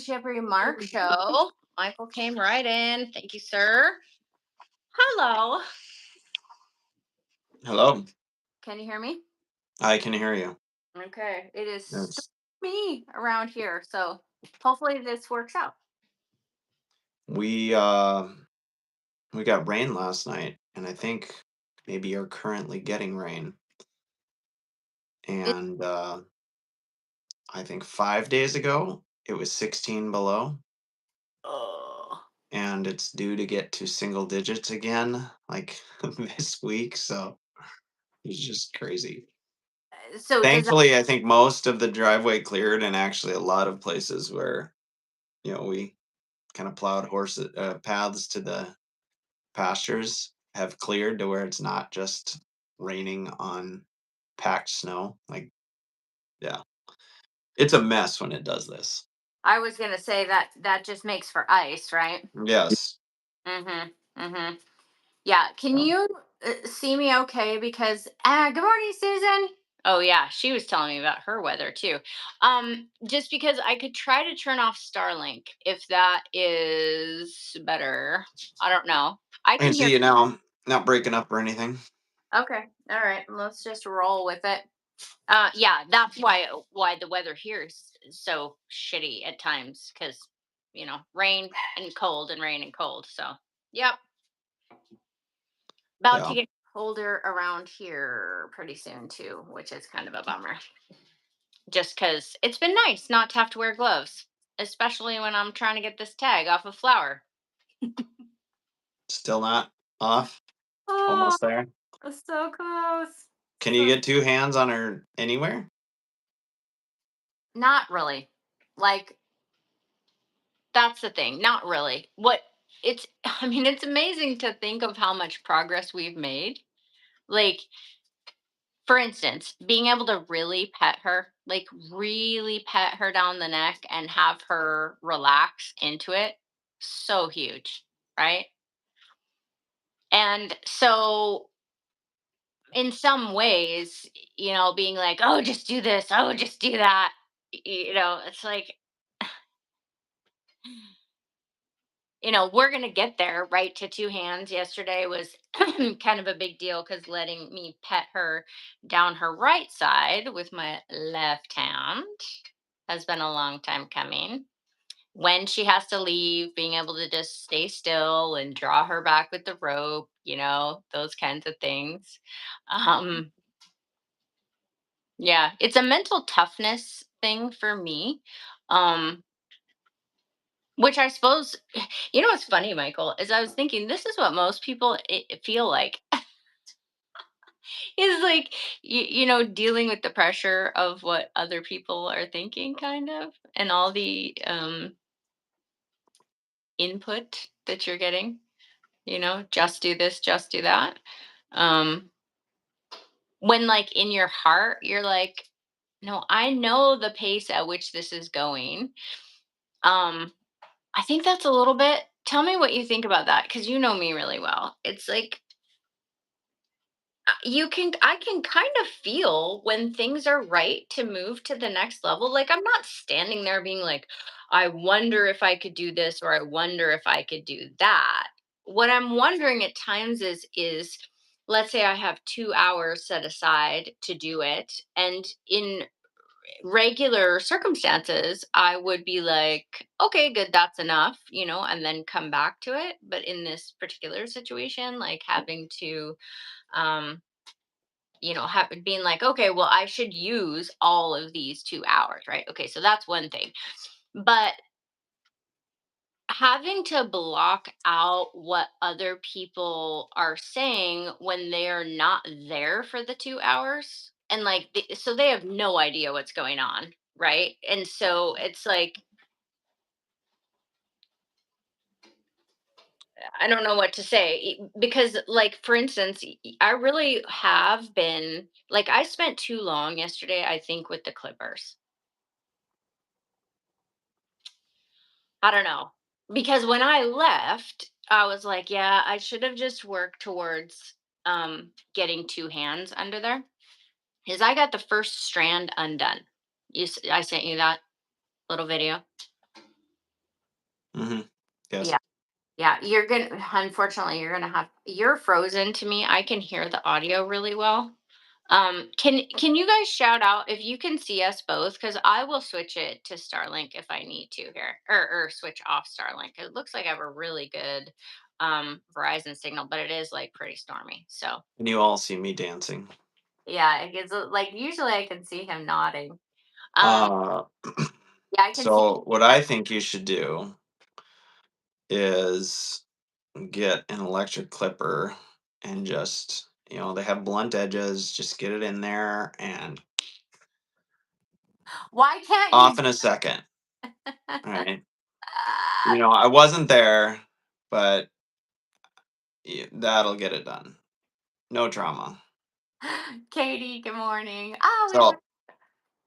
Horsemanship Remark Show. Michael came right in. Thank you, sir. Hello. Hello. Can you hear me? I can hear you. Okay. It is It's, me around here. So hopefully this works out. we uh we got rain last night, and I think maybe you're currently getting rain. It, And I think 5 days ago it was 16 below, oh. and it's due to get to single digits again, like this week. So it's just crazy. So does that, Thankfully, I think most of the driveway cleared, and actually a lot of places where we kind of plowed paths to the pastures have cleared to where it's not just raining on packed snow. Like, yeah, it's a mess when it does this. I was going to say that just makes for ice, right? Yes. Mm-hmm. Mm-hmm. Yeah. Can So, you see me okay? Because, good morning, Susan. Oh yeah, she was telling me about her weather too. Just because I could try to turn off Starlink if that is better. I don't know. I I can can hear. see you now. Not breaking up or anything. Okay. All right. Let's just roll with it. Yeah, that's why the weather here is so shitty at times because rain and cold and rain and cold. So yep. About to Yeah. get colder around here pretty soon too, which is kind of a bummer. Just because it's been nice not to have to wear gloves, especially when I'm trying to get this tag off of Flower. Still not off. Oh, Almost there. so close. Can you get two hands on her anywhere? Not really. Like, that's the thing. Not really. I mean, it's amazing to think of how much progress we've made. Like, for instance, being able to really pet her, like really pet her down the neck and have her relax into it, so huge, right? And so, in some ways, being like, oh, just do this, oh, just do that, it's like, we're going to get there, right? To two hands yesterday was kind of a big deal because letting me pet her down her right side with my left hand has been a long time coming. When she has to leave, being able to just stay still and draw her back with the rope, those kinds of things. Um, yeah, it's a mental toughness thing for me. Um, which I suppose, what's funny, Michael, is I was thinking this is what most people feel like is like, dealing with the pressure of what other people are thinking, kind of, and all the input that you're getting, just do this, just do that. Um, when, like, in your heart, you're like, no, I know the pace at which this is going. Um, I think that's a little bit. Tell me what you think about that, because you know me really well. It's like I can kind of feel when things are right to move to the next level. Like, I'm not standing there being like, I wonder if I could do this or I wonder if I could do that. What I'm wondering at times is let's say I have 2 hours set aside to do it, and in regular circumstances I would be like, okay, good, that's enough, and then come back to it. But in this particular situation, like having to um being like, okay, well, I should use all of these 2 hours, right? Okay, so that's one thing. But having to block out what other people are saying when they're not there for the 2 hours, and like, so they have no idea what's going on, right? And so it's like, I don't know what to say, because, like, for instance, I really have been like, I spent too long yesterday, I think, with the clippers. I don't know. Because when I left, I was like, yeah, I should have just worked towards getting two hands under there. Because I got the first strand undone. I sent you that little video. Yes. Yeah. Yeah, unfortunately, you're frozen to me. I can hear the audio really well. Can you guys shout out if you can see us both? Because I will switch it to Starlink if I need to here, or switch off Starlink. It looks like I have a really good Verizon signal, but it is like pretty stormy. So And you all see me dancing. yeah, it gets like usually I can see him nodding. Um, Uh, yeah, I can see. so what I think you should do is get an electric clipper and just, they have blunt edges, just get it in there and Why can't you? off in a second. All right. I wasn't there, but that'll get it done. No trauma. Katie, good morning. Oh, we So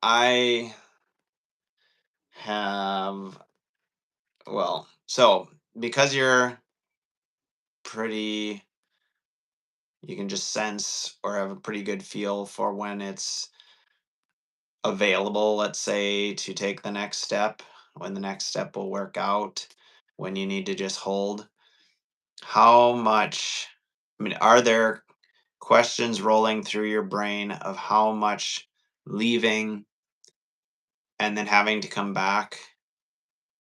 I have, so because you're pretty, you can just sense or have a pretty good feel for when it's available, let's say, to take the next step, when the next step will work out, when you need to just hold. How much, are there questions rolling through your brain of how much leaving and then having to come back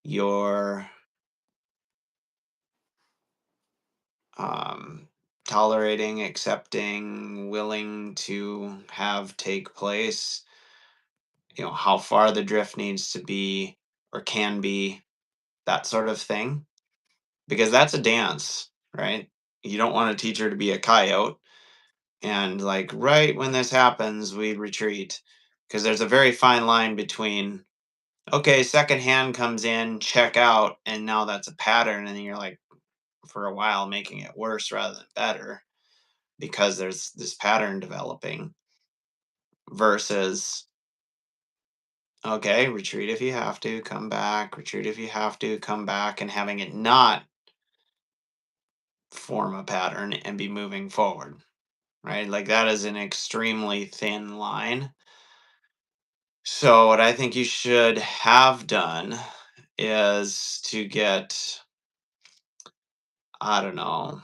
you're tolerating, accepting, willing to have take place? How far the drift needs to be or can be, that sort of thing. Because that's a dance, right? You don't want a teacher to be a coyote and, like, right when this happens, we retreat. Because there's a very fine line between, okay, second hand comes in, check out, and now that's a pattern, and then you're like, for a while, making it worse rather than better because there's this pattern developing versus, okay, retreat if you have to, come back, retreat if you have to, come back, and having it not form a pattern and be moving forward, right? Like that is an extremely thin line. So, what I think you should have done is to get, I don't know,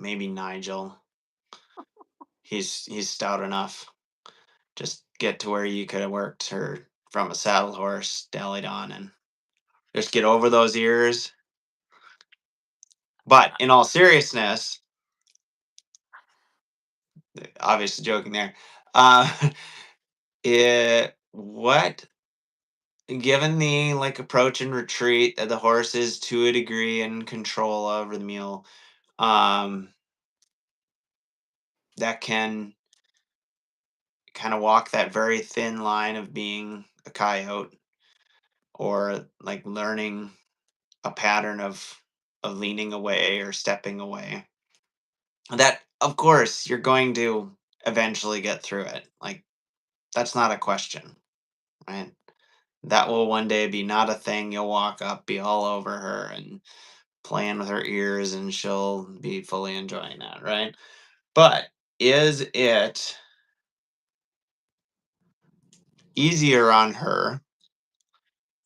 maybe Nigel. He's stout enough. Just get to where you could have worked her from a saddle horse, dallied on, and just get over those ears. But in all seriousness, obviously joking there. Uh, what, given the like approach and retreat that the horse is to a degree in control over the mule, um, that can kind of walk that very thin line of being a coyote or like learning a pattern of leaning away or stepping away. That of course you're going to eventually get through it. Like that's not a question, right? That will one day be not a thing. You'll walk up, be all over her and playing with her ears and she'll be fully enjoying that, right? But is it easier on her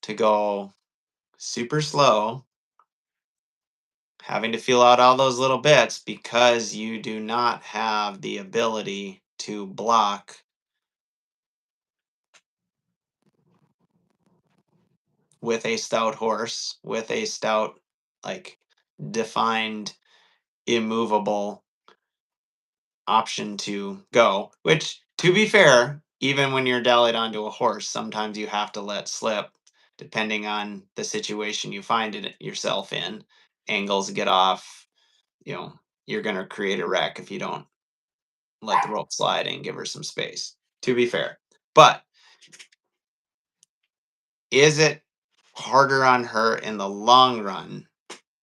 to go super slow, having to feel out all those little bits because you do not have the ability to block with a stout horse, with a stout, like, defined, immovable option to go? Which, to be fair, even when you're dallied onto a horse, sometimes you have to let slip depending on the situation you find it yourself in. Angles get off, you know, you're going to create a wreck if you don't let the rope slide and give her some space, to be fair. But is it harder on her in the long run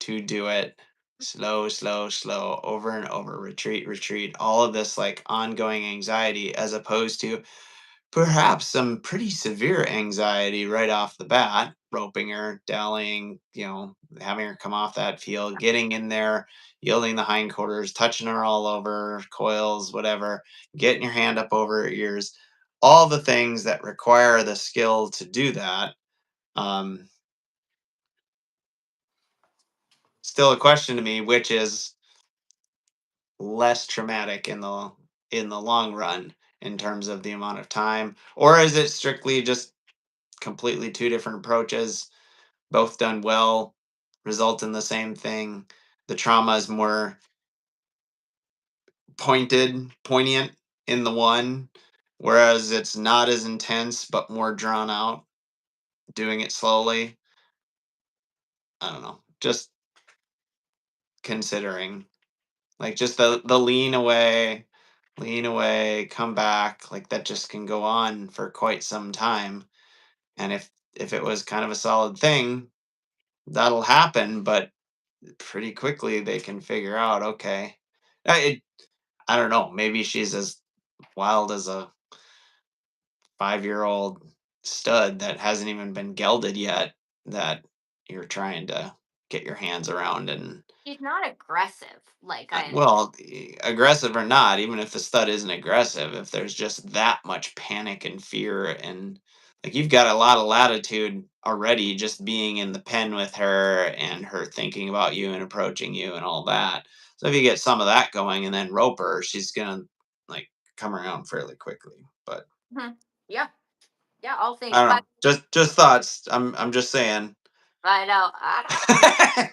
to do it slow, slow, slow, over and over, retreat, retreat, all of this like ongoing anxiety, as opposed to perhaps some pretty severe anxiety right off the bat, roping her, dallying, having her come off that field, getting in there, yielding the hindquarters, touching her all over, coils, whatever, getting your hand up over her ears, all the things that require the skill to do that. Um, still a question to me, which is less traumatic in the long run in terms of the amount of time, or is it strictly just completely two different approaches, both done well, result in the same thing. The trauma is more poignant in the one, whereas it's not as intense but more drawn out, doing it slowly. I don't know. Just considering like just the lean away, come back, like that just can go on for quite some time. And if it was kind of a solid thing, that'll happen, but pretty quickly they can figure out, okay. I don't know, maybe she's as wild as a 5-year-old stud that hasn't even been gelded yet that you're trying to get your hands around and She's not aggressive, like I well, aggressive or not, even if the stud isn't aggressive, if there's just that much panic and fear and like you've got a lot of latitude already just being in the pen with her and her thinking about you and approaching you and all that. So if you get some of that going and then rope her, she's gonna like come around fairly quickly. But Mhm. Yeah, yeah, all I things. don't But know. Just thoughts. I'm just saying. I know. Am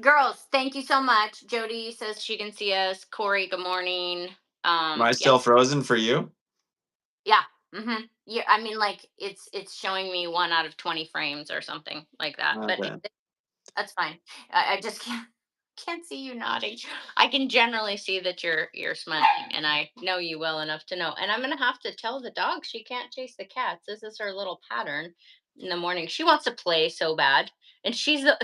Girls, thank you so much. Jody says she can see us. Corey, good morning. I Yeah, still frozen for you? yeah. Yeah, I mean, like it's showing me 1 out of 20 frames or something like that. But Okay. that's fine. I just can't see you nodding. I can generally see that you're smiling, and I know you well enough to know. And I'm gonna have to tell the dog she can't chase the cats. This is her little pattern in the morning. She wants to play so bad, and she's the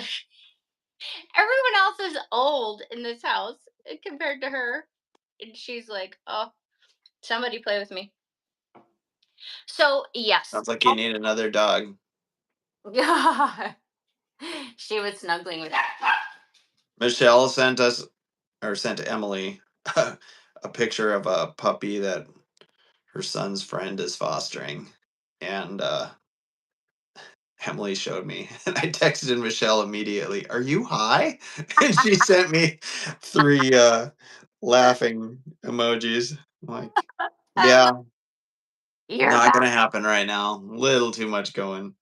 everyone else is old in this house compared to her, and she's like, "Oh, somebody play with me." So yes, Sounds like you need another dog. she was snuggling with. Michelle sent us or sent Emily a picture of a puppy that her son's friend is fostering. And Emily showed me. And I texted Michelle immediately, "Are you high?" And she sent me 3 laughing emojis. I'm like, I yeah, love your not back. gonna happen right now. Little too much going.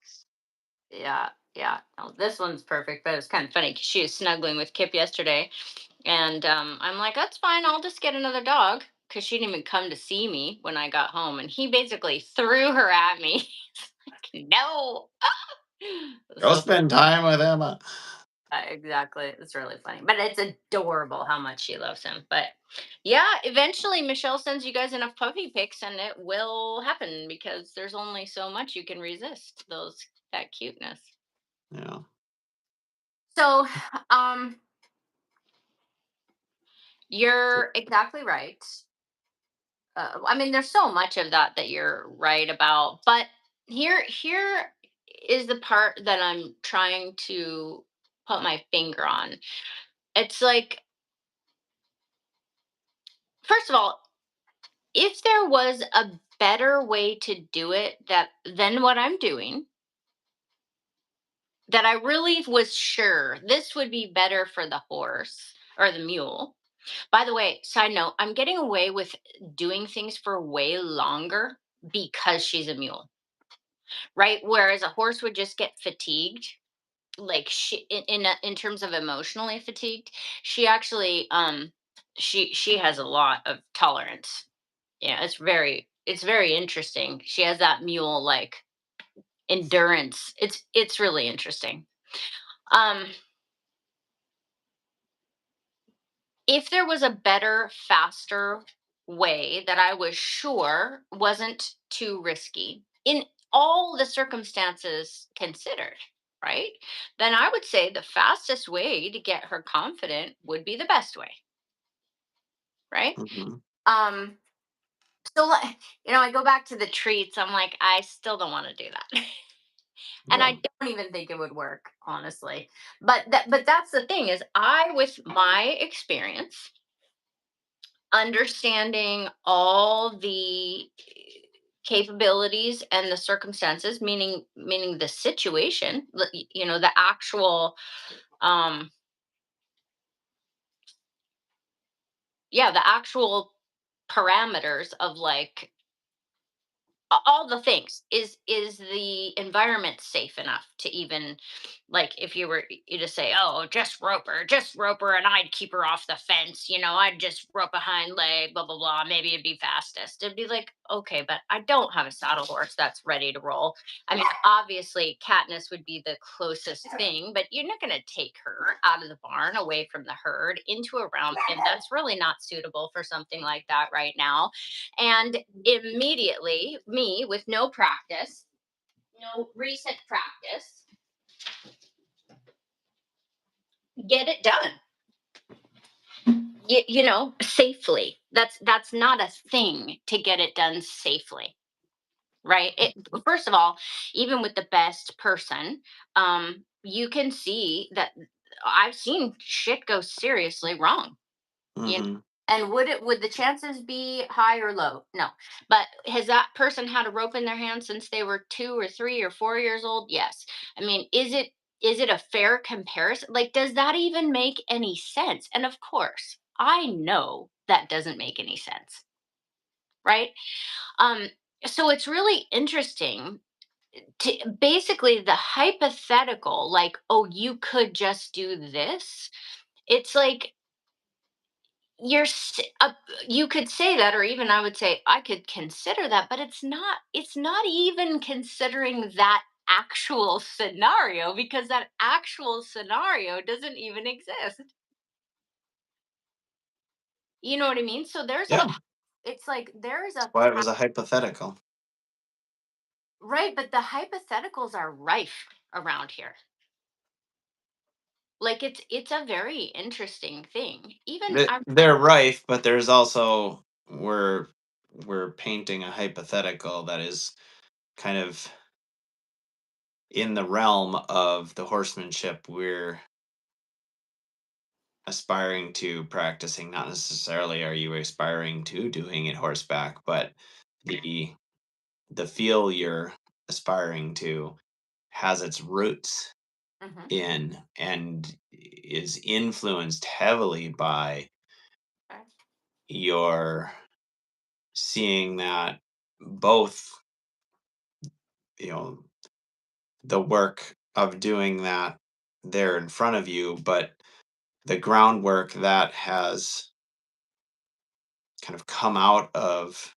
Yeah, yeah. No, this one's perfect, but it's kind of funny 'cause she was snuggling with Kip yesterday, and I'm like, "That's fine. I'll just get another dog." Because she didn't even come to see me when I got home, and he basically threw her at me. He's like, no. Go So spend time with Emma. exactly, it's really funny, but it's adorable how much she loves him. But yeah, eventually Michelle sends you guys enough puppy pics, and it will happen because there's only so much you can resist that cuteness. Yeah. So, um, you're exactly right. I mean, there's so much of that you're right about, but here is the part that I'm trying to put my finger on. It's like, first of all, if there was a better way to do it that than what I'm doing, that I really was sure this would be better for the horse or the mule. By the way, side note, I'm getting away with doing things for way longer because she's a mule, right? Whereas a horse would just get fatigued, like in terms of emotionally fatigued. She actually she has a lot of tolerance. Yeah, it's very interesting. She has that mule like endurance. It's really interesting. Um, if there was a better, faster way that I was sure wasn't too risky in all the circumstances considered, right? Then I would say the fastest way to get her confident would be the best way, right? Mhm. Um, so I go back to the treats. I'm like, I still don't want to do that. And Yeah. I don't even think it would work, honestly. But that's the thing is I with my experience understanding all the capabilities and the circumstances, meaning the situation, the actual, um yeah, the actual parameters of, like, all the things. Is the environment safe enough to even, like, if you were you to say, oh, just rope her, and I'd keep her off the fence, I'd just rope a hind leg, blah blah blah, maybe it'd be fastest. It'd be like, okay, but I don't have a saddle horse that's ready to roll. I mean, obviously Katniss would be the closest thing, but you're not going to take her out of the barn, away from the herd, into a round pen. That's really not suitable for something like that right now. And immediately, me with no practice, no recent practice, get it done. Safely. That's not a thing to get it done safely, right? First of all, even with the best person, you can see that I've seen shit go seriously wrong. You know? Hmm. And would the chances be high or low? No. But has that person had a rope in their hand since they were 2 or 3 or 4 years old? Yes. I mean, is it a fair comparison? Like, does that even make any sense? And of course, I know that doesn't make any sense, right? Um, so it's really interesting to basically the hypothetical, like, oh, you could just do this. It's like, you could say that, or even I would say I could consider that, but it's not even considering that actual scenario, because that actual scenario doesn't even exist. You know what I mean? So Yeah, it's like there's that's a why it was a hypothetical. right, but the hypotheticals are rife around here. Like, it's a very interesting thing. Even They're rife, but there's also we're painting a hypothetical that is kind of in the realm of the horsemanship we're aspiring to practicing. Not necessarily are you aspiring to doing it horseback, but the the feel you're aspiring to has its roots Mhm. in and is influenced heavily by Okay. your seeing that both, you know, the work of doing that there in front of you, but the groundwork that has kind of come out of,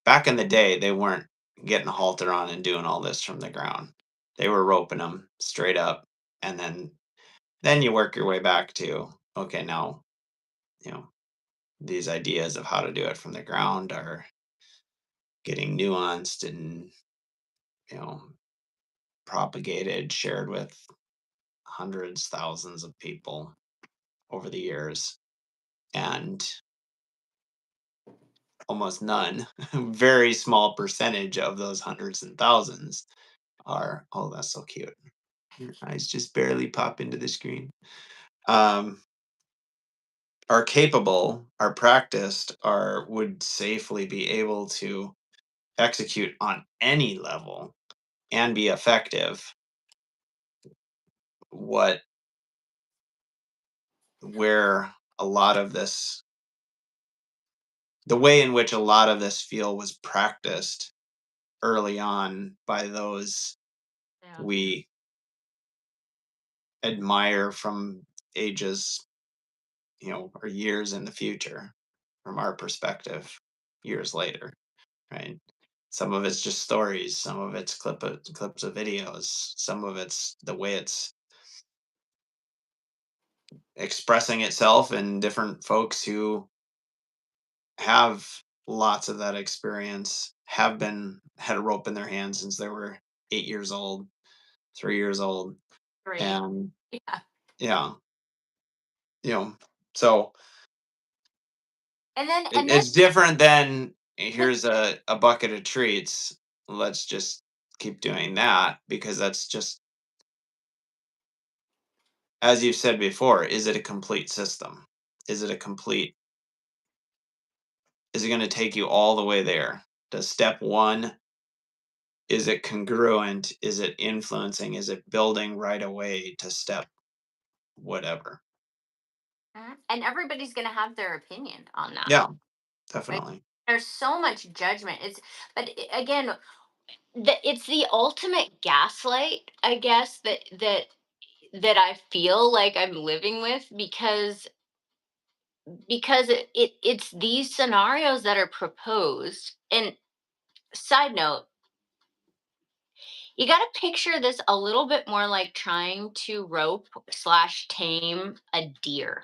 back in the day, they weren't getting a halter on and doing all this from the ground. They were roping them straight up, and then you work your way back to, okay, now, you know, these ideas of how to do it from the ground are getting nuanced and, you know, propagated, shared with hundreds, thousands of people over the years, and almost none, very small percentage of those hundreds and thousands are, oh, that's so cute. Your eyes just barely pop into the screen. Um, are capable, are practiced, are would safely be able to execute on any level and be effective. What where a lot of this the way in which a lot of this feel was practiced early on by those Yeah. we admire from ages, or years in the future from our perspective, years later, right? Some of it's just stories, some of it's clips of videos, some of it's the way it's expressing itself in different folks who have lots of that experience, have been had a rope in their hand since they were 8 years old, 3 years old, Great. and Yeah. yeah, you know, so And then it's different than here's a bucket of treats. Let's just keep doing that because that's just, as you've said before, is it a complete system? Is it a complete is it going to take you all the way there? Does step one, is it congruent? Is it influencing? Is it building right away to step whatever? And everybody's going to have their opinion on that, Yeah, right? definitely. There's so much judgment. But again, it's the ultimate gaslight, I guess, that I feel like I'm living with, because it's these scenarios that are proposed. And side note, you got to picture this a little bit more like trying to rope slash tame a deer.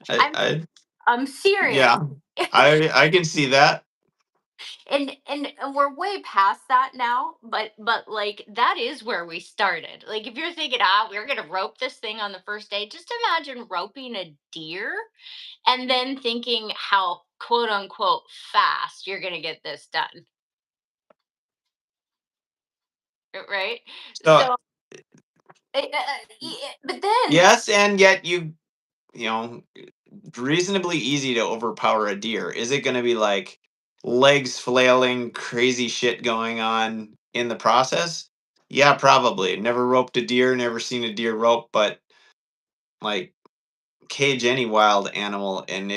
I, i'm I I'm serious. yeah, I can see that. And we're way past that now, but like that is where we started. Like, if you're thinking, we're gonna rope this thing on the first day, just imagine roping a deer and then thinking how quote unquote fast you're gonna get this done, right? So So but then, yes, and yet you know reasonably easy to overpower a deer. Is it going to be like legs flailing, crazy shit going on in the process? Yeah, probably. Never roped a deer, never seen a deer rope, but like cage any wild animal and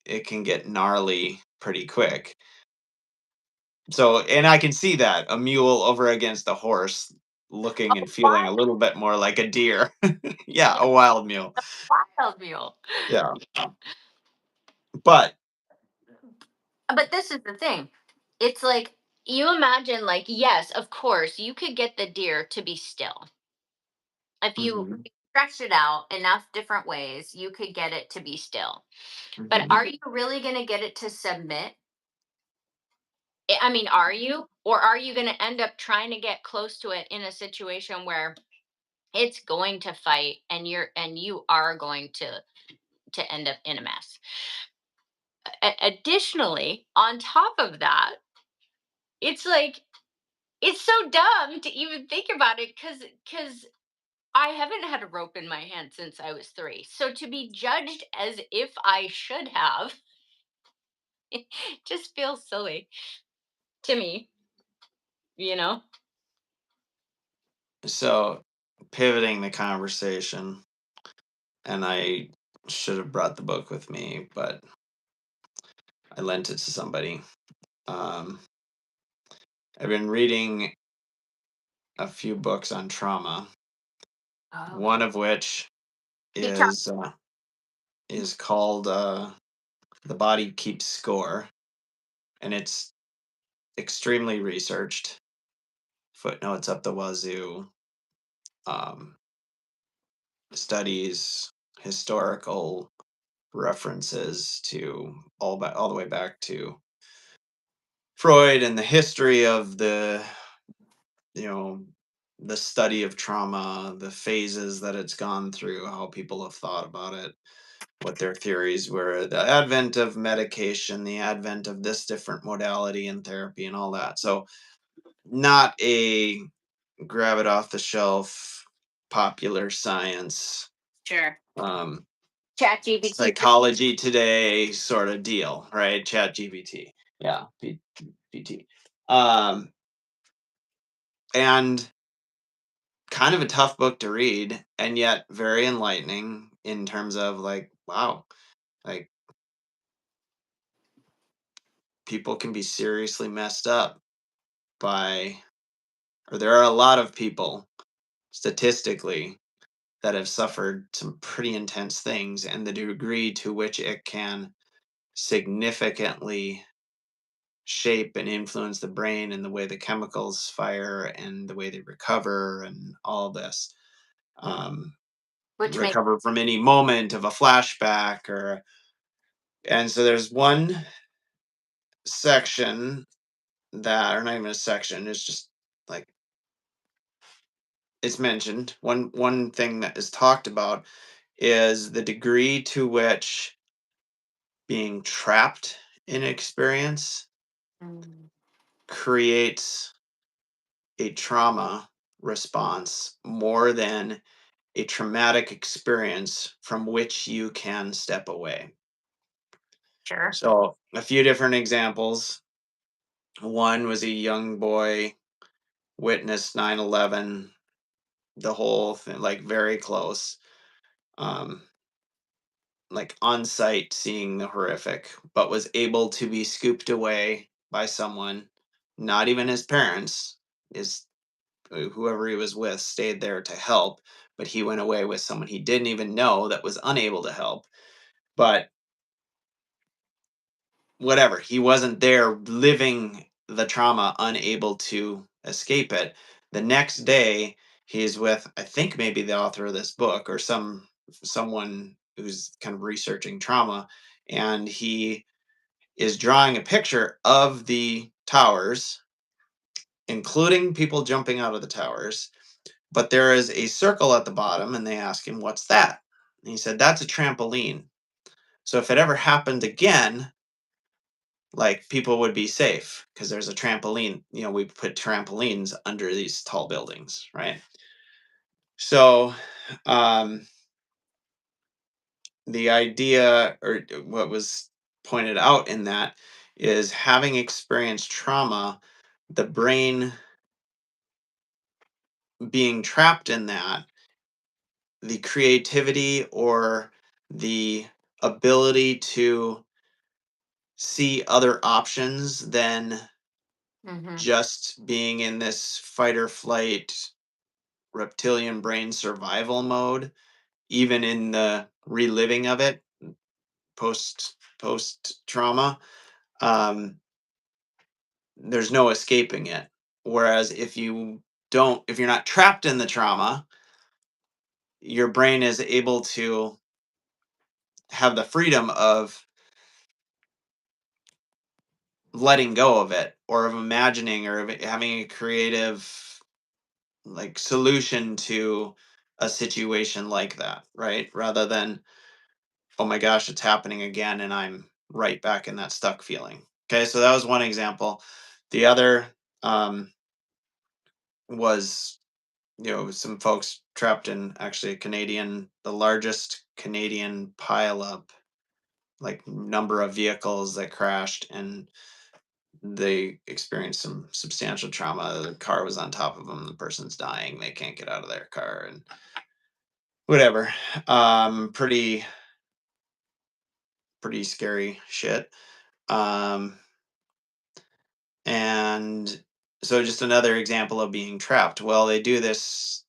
it can get gnarly pretty quick. So, and I can see that a mule over against a horse looking and feeling a why little bit more like a deer. Yeah, a wild mule. wild mule? Yeah. But But this is the thing. It's like, you imagine, like, yes, of course, you could get the deer to be still. If you mhm, stretch it out enough different ways, you could get it to be still. But mhm. are you really going to get it to submit? I mean, are you? Or are you going to end up trying to get close to it in a situation where it's going to fight, and you are going to end up in a mess? Additionally, on top of that, it's like, it's so dumb to even think about it, because I haven't had a rope in my hand since I was 3. So to be judged as if I should have, it just feels silly to me, you know? So pivoting the conversation, and I should have brought the book with me, but I lent it to somebody. Um, I've been reading a few books on trauma, Okay. one of which Keep talking. is uh, is called "The Body Keeps Score," and it's extremely researched. Footnotes up the wazoo, um, studies, historical references to all the way back to Freud and the history of you know the study of trauma, the phases that it's gone through, how people have thought about it, what their theories were, the advent of medication, the advent of this different modality in therapy, and all that. So, not a grab it off the shelf, popular science, Sure. um, Chat GPT. psychology today sort of deal, right? Chat GPT. Yeah, PT. Um, and kind of a tough book to read, and yet very enlightening in terms of like, wow, like people can be seriously messed up by, or there are a lot of people statistically that have suffered some pretty intense things, and the degree to which it can significantly shape and influence the brain and the way the chemicals fire and the way they recover and all this. Um, Which makes recover from any moment of a flashback or, and so there's one section that, or not even a section, it's just like it's mentioned. One thing that is talked about is the degree to which being trapped in experience mm, creates a trauma response more than a traumatic experience from which you can step away. Sure. So, a few different examples. One was a young boy witnessed 9/11, the whole thing, like very close, um, like on site seeing the horrific, but was able to be scooped away by someone, not even his parents, his whoever he was with stayed there to help, but he went away with someone he didn't even know that was unable to help. But whatever, he wasn't there living the trauma, unable to escape it. The next day, he's with, I think, maybe the author of this book or someone who's kind of researching trauma, and he is drawing a picture of the towers, including people jumping out of the towers. But there is a circle at the bottom, and they ask him, "What's that?" And he said, "That's a trampoline. So if it ever happened again, like people would be safe because there's a trampoline. We put trampolines under these tall buildings, right?" So, um, the idea, or what was pointed out in that, is having experienced trauma, the brain being trapped in that, the creativity or the ability to see other options than Hmm. just being in this fight or flight reptilian brain survival mode, even in the reliving of it post trauma. um there's no escaping it. Whereas if you're not trapped in the trauma, your brain is able to have the freedom of letting go of it, or of imagining, or of having a creative, like, solution to a situation like that, right? Rather than, oh my gosh, it's happening again and I'm right back in that stuck feeling. Okay, so that was one example. The other, was, some folks trapped in, actually, the largest Canadian pileup, like number of vehicles that crashed, and they experienced some substantial trauma. The car was on top of them. The person's dying. They can't get out of their car and whatever. Pretty scary shit. Um, and so, just another example of being trapped. Well, they do this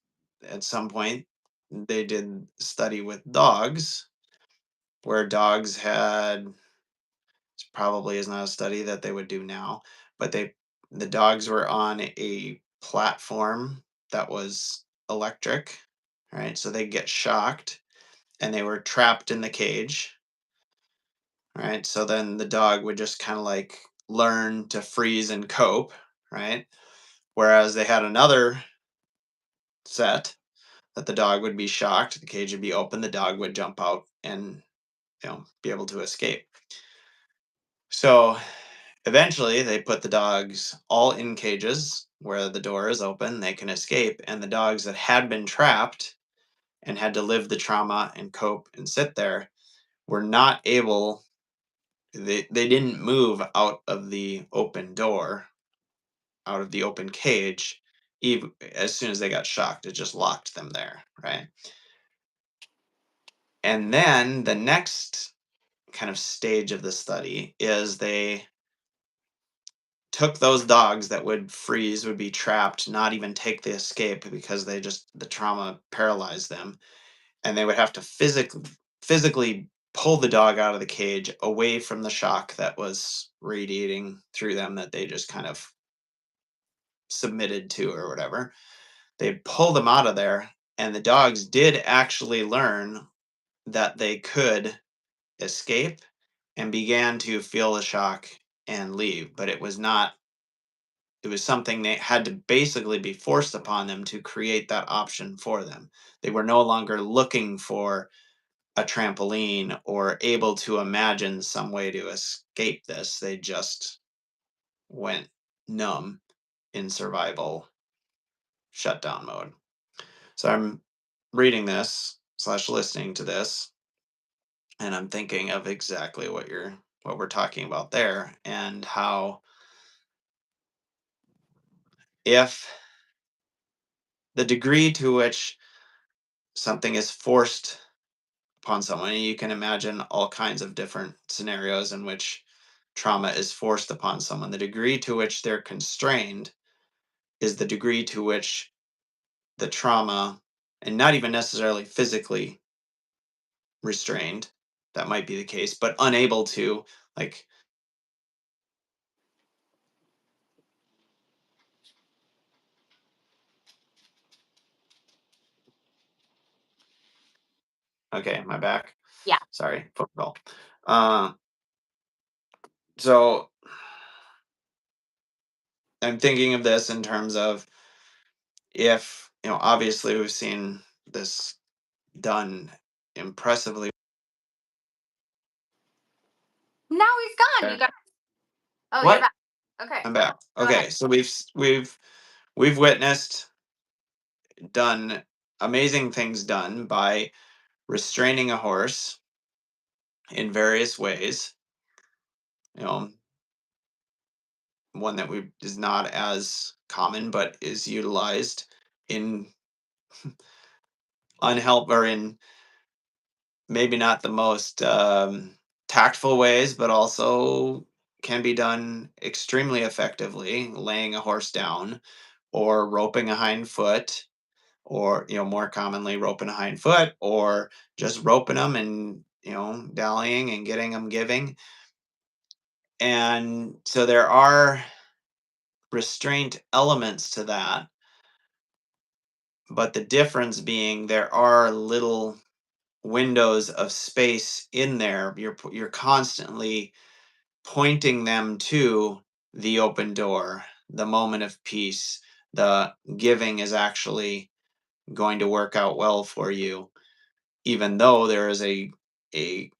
at some point. They did study with dogs, where dogs had, probably is not a study that they would do now, but the dogs were on a platform that was electric, right? So they get shocked, and they were trapped in the cage, right? So then the dog would just kind of like learn to freeze and cope, right? Whereas they had another set that the dog would be shocked, the cage would be open, the dog would jump out and, be able to escape. So eventually, they put the dogs all in cages where the door is open, they can escape, and the dogs that had been trapped and had to live the trauma and cope and sit there were not able, they didn't move out of the open door, out of the open cage, even as soon as they got shocked. It just locked them there, right? And then the next kind of stage of the study is they took those dogs that would freeze, would be trapped, not even take the escape because the trauma paralyzed them, and they would have to physically pull the dog out of the cage away from the shock that was radiating through them, that they just kind of submitted to or whatever. They'd pull them out of there, and the dogs did actually learn that they could escape and began to feel the shock and leave, but it was something they had to basically be forced upon them to create that option for them. They were no longer looking for a trampoline or able to imagine some way to escape this. They just went numb in survival shutdown mode. So I'm reading this slash listening to this, and I'm thinking of exactly what you're what we're talking about there, and how if the degree to which something is forced upon someone, and you can imagine all kinds of different scenarios in which trauma is forced upon someone, the degree to which they're constrained is the degree to which the trauma, and not even necessarily physically restrained, that might be the case, but unable to, like, okay, my back. Yeah. Sorry, football. Uh, so I'm thinking of this in terms of, if, obviously we've seen this done impressively. Now he's gone. You Okay. got. Oh, you're What? back. Okay. I'm back. Go ahead. Okay, so we've witnessed, done amazing things done by restraining a horse in various ways. You know, one that we is not as common but is utilized in unhelp, or in maybe not the most tactful ways, but also can be done extremely effectively, laying a horse down or roping a hind foot, or more commonly roping a hind foot, or just roping them and dallying and getting them giving. And so there are restraint elements to that, but the difference being there are little windows of space in there. You're constantly pointing them to the open door, the moment of peace. The giving is actually going to work out well for you, even though there is a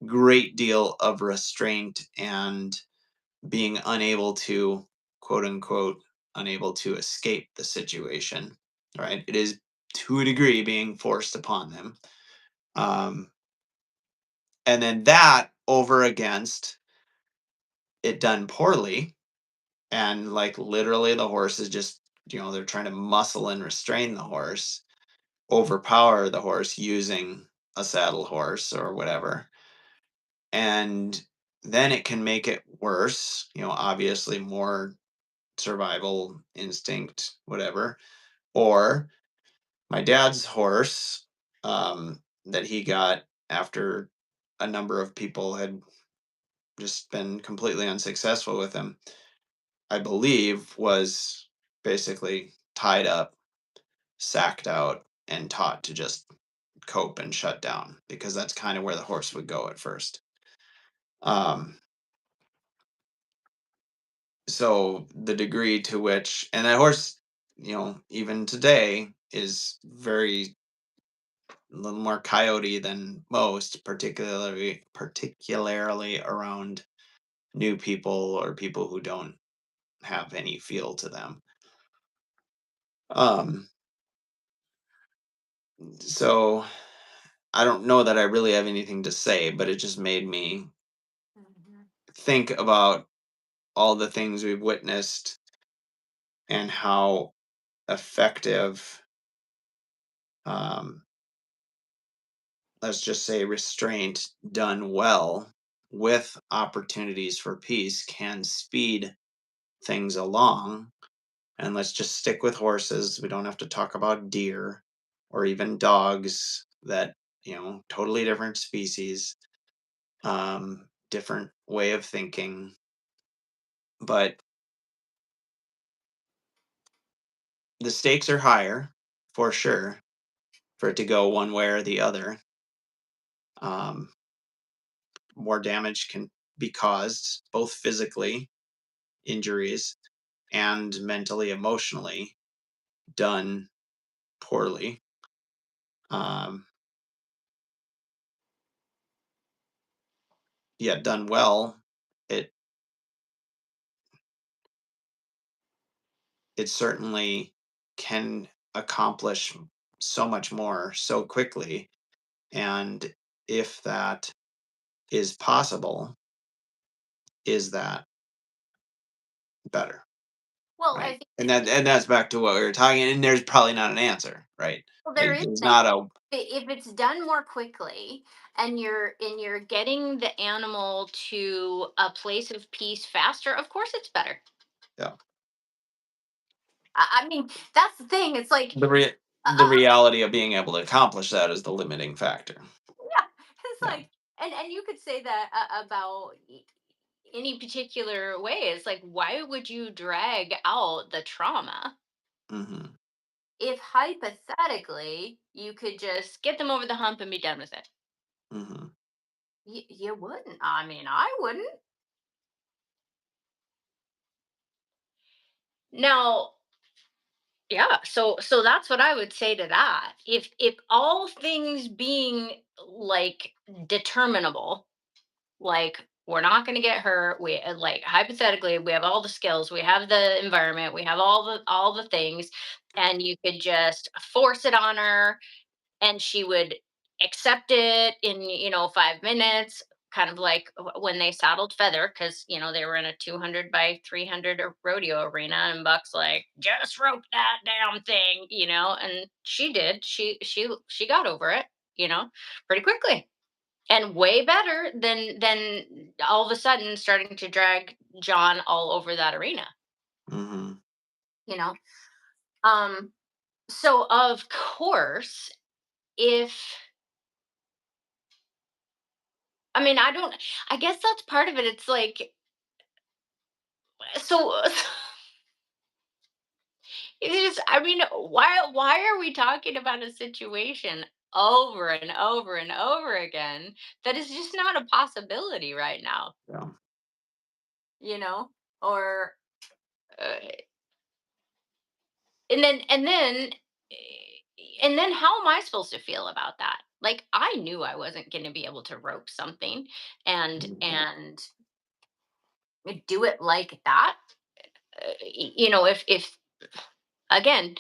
great deal of restraint and being unable to, quote unquote, unable to escape the situation. Right? It is, to a degree, being forced upon them. Um, and then that over against it done poorly, and like literally the horse is just, they're trying to muscle and restrain the horse, overpower the horse using a saddle horse or whatever. And then it can make it worse, obviously more survival instinct, whatever. Or my dad's horse, that he got after a number of people had just been completely unsuccessful with him, I believe, was basically tied up, sacked out, and taught to just cope and shut down, because that's kind of where the horse would go at first. Um, so the degree to which, and that horse, even today is very, a little more coyote than most, particularly around new people or people who don't have any feel to them. Um, so I don't know that I really have anything to say, but it just made me Mhm. think about all the things we've witnessed and how effective, um, let's just say, restraint done well with opportunities for peace can speed things along. And let's just stick with horses. We don't have to talk about deer or even dogs, that, totally different species, different way of thinking. But the stakes are higher for sure for it to go one way or the other. Um, more damage can be caused, both physically, injuries, and mentally, emotionally, done poorly. Um, Yet done well, it it certainly can accomplish so much more so quickly. And if that is possible, is that better, Well, I right? think And that's back to what we were talking. And there's probably not an answer, right? well, there Like is there's an not a if it's done more quickly and you're getting the animal to a place of peace faster, of course it's better. yeah. I mean, that's the thing. It's like, The reality of being able to accomplish that is the limiting factor. yeah, it's Yeah. like, and you could say that about any particular way. It's like, why would you drag out the trauma Hmm. if hypothetically you could just get them over the hump and be done with it? Hmm. You wouldn't. I mean, I wouldn't. Now, yeah, so that's what I would say to that. If all things being like determinable, like we're not going to get hurt, we like hypothetically we have all the skills, we have the environment, we have all the things, and you could just force it on her and she would accept it in 5 minutes, kind of like when they saddled Feather, because they were in a 200 by 300 rodeo arena, and Buck's like, just rope that damn thing, and she did. She got over it, you know pretty quickly, and way better than all of a sudden starting to drag John all over that arena, Hmm. you know um so of course, if I mean, I guess that's part of it. It's like, so it's just, I mean, why are we talking about a situation over and over and over again that is just not a possibility right now, Yeah. you know? Or uh, and then how am I supposed to feel about that? Like, I knew I wasn't going to be able to rope something and Mhm. and do it like that. If again,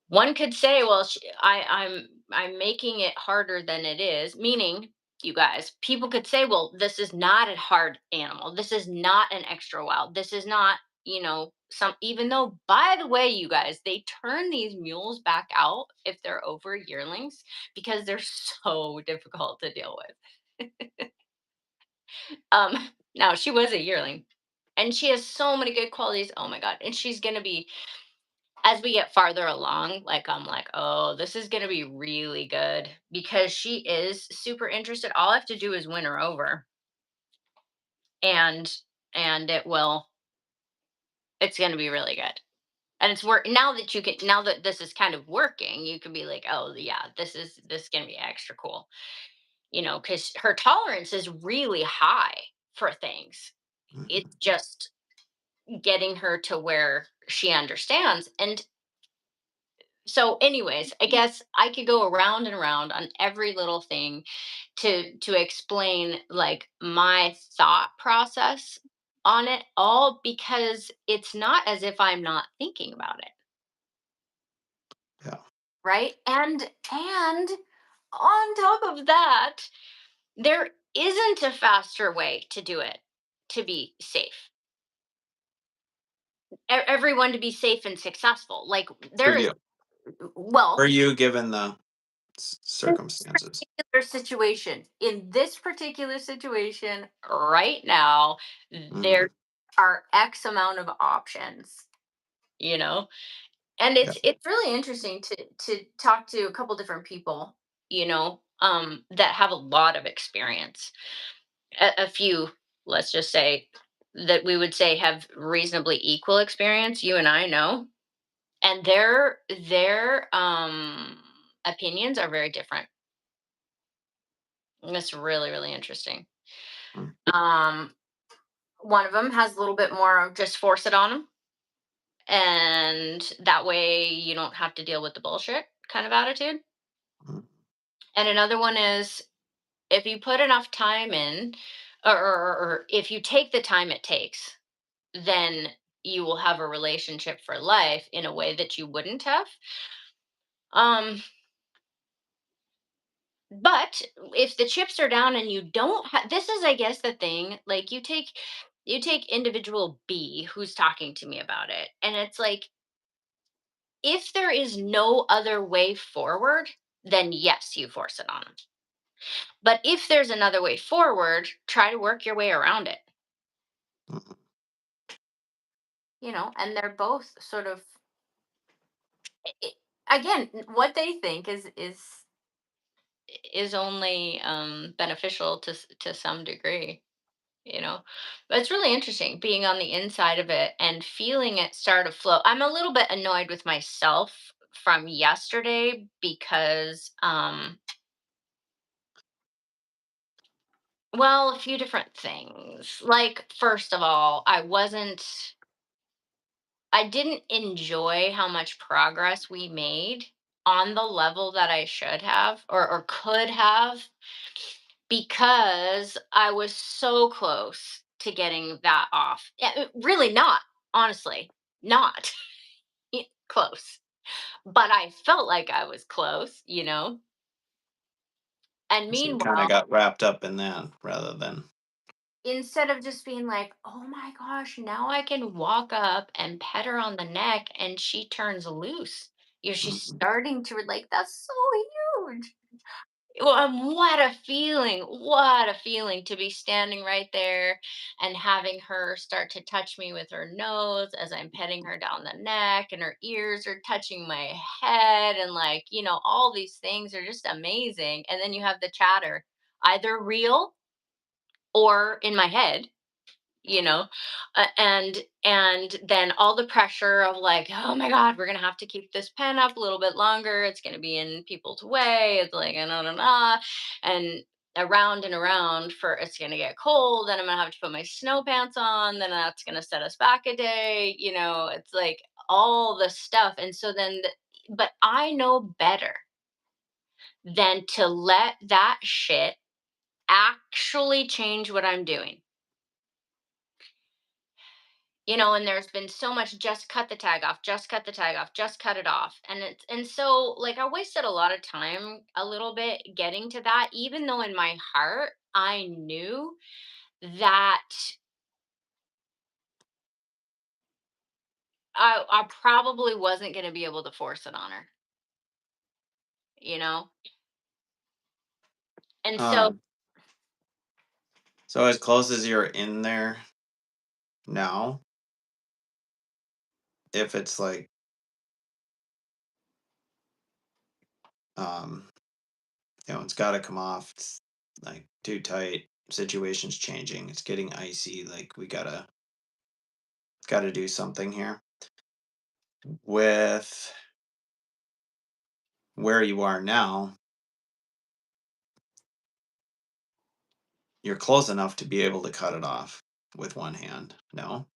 one could say, well, I'm making it harder than it is, meaning, you guys, people could say, well, this is not a hard animal. This is not an extra wild. This is not, some, even though, by the way, you guys, they turn these mules back out if they're over yearlings because they're so difficult to deal with. Now she was a yearling and she has so many good qualities. Oh my God. And she's going to be, as we get farther along, like, I'm like, oh, this is gonna be really good because she is super interested. All I have to do is win her over, and it's gonna be really good. And it's work now that now that this is kind of working, you can be like, oh yeah, this is gonna be extra cool, because her tolerance is really high for things. It's Mhm. just getting her to where she understands. And so, anyways, I guess I could go around and around on every little thing to explain like my thought process on it all, because it's not as if I'm not thinking about it, Yeah. right? And on top of that, there isn't a faster way to do it to be safe. Everyone to be safe and successful. Like, For there is, you. For well, you, given the in circumstances. in this particular situation right now, there Hmm. are X amount of options, you know? And Yeah. it's really interesting to talk to a couple different people, that have a lot of experience. A few, let's just say, that we would say have reasonably equal experience, you and I know. And their opinions are very different. And it's really, really interesting. Mm. Um, One of them has a little bit more of just force it on them, and that way you don't have to deal with the bullshit kind of attitude. Mm. And another one is, if you put enough time in, or if you take the time it takes, then you will have a relationship for life in a way that you wouldn't have. Um, But if the chips are down and you don't have, this is, I guess, the thing, like, you take individual B who's talking to me about it, and it's like, if there is no other way forward, then yes, you force it on them. But if there's another way forward, try to work your way around it, Mhm. and they're both sort of, again, what they think is only beneficial to some degree. But it's really interesting being on the inside of it and feeling it start to flow. I'm a little bit annoyed with myself from yesterday because, well, a few different things. Like, first of all, I didn't enjoy how much progress we made on the level that I should have, or could have, because I was so close to getting that off. Yeah, really not, honestly, not close. But I felt like I was close. And So you kind of meanwhile, got wrapped up in that rather than. instead of just being like, oh my gosh, now I can walk up and pet her on the neck and she turns loose. She's Mhm. starting to, like, that's so huge. Well, what a feeling to be standing right there and having her start to touch me with her nose as I'm petting her down the neck, and her ears are touching my head, and, like, all these things are just amazing. And then you have the chatter, either real or in my head, you know and then all the pressure of, like, oh my god, we're gonna have to keep this pen up a little bit longer, it's gonna be in people's way, it's like, and around and around, for it's gonna get cold, then I'm gonna have to put my snow pants on, then that's gonna set us back a day, it's like all the stuff. And so then but I know better than to let that shit actually change what I'm doing. And there's been so much, just cut the tag off, just cut the tag off, just cut it off. And so, like, I wasted a lot of time, a little bit, getting to that, even though in my heart I knew that I probably wasn't going to be able to force it on her, you know? And so, Um, so as close as you're in there now, if it's like, um, it's got to come off. It's like too tight. Situation's changing. It's getting icy. Like we gotta do something here with where you are now. You're close enough to be able to cut it off with one hand. No.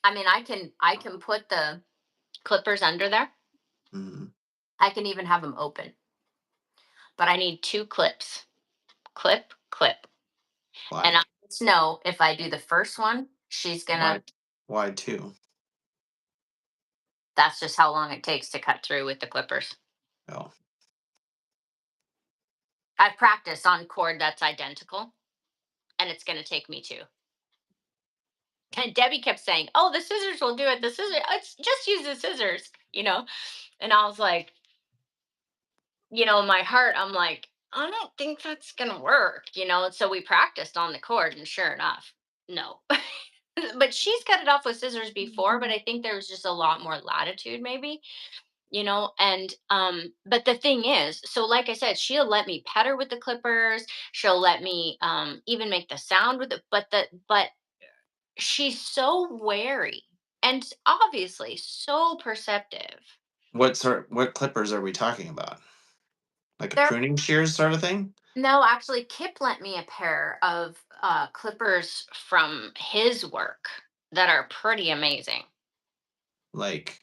I mean, I can put the clippers under there. Mhm. I can even have them open. But I need two clips. Clip, clip. And I Why? just know if I do the first one, she's gonna Why? Why two? that's just how long it takes to cut through with the clippers. Oh, I've practiced on cord that's identical, and it's gonna take me two. And Debbie kept saying, "Oh, the scissors will do it. The scissors, it's just use the scissors." And I was like, in my heart, I'm like, I don't think that's gonna work. And so we practiced on the cord, and sure enough, no. But she's cut it off with scissors before, but I think there was just a lot more latitude, maybe. And but the thing is, so like I said, she'll let me pet her with the clippers, she'll let me even make the sound with it, but she's so wary and obviously so perceptive. what clippers are we talking about? Like a There pruning shears sort of thing? No, actually, Kip lent me a pair of clippers from his work that are pretty amazing. Like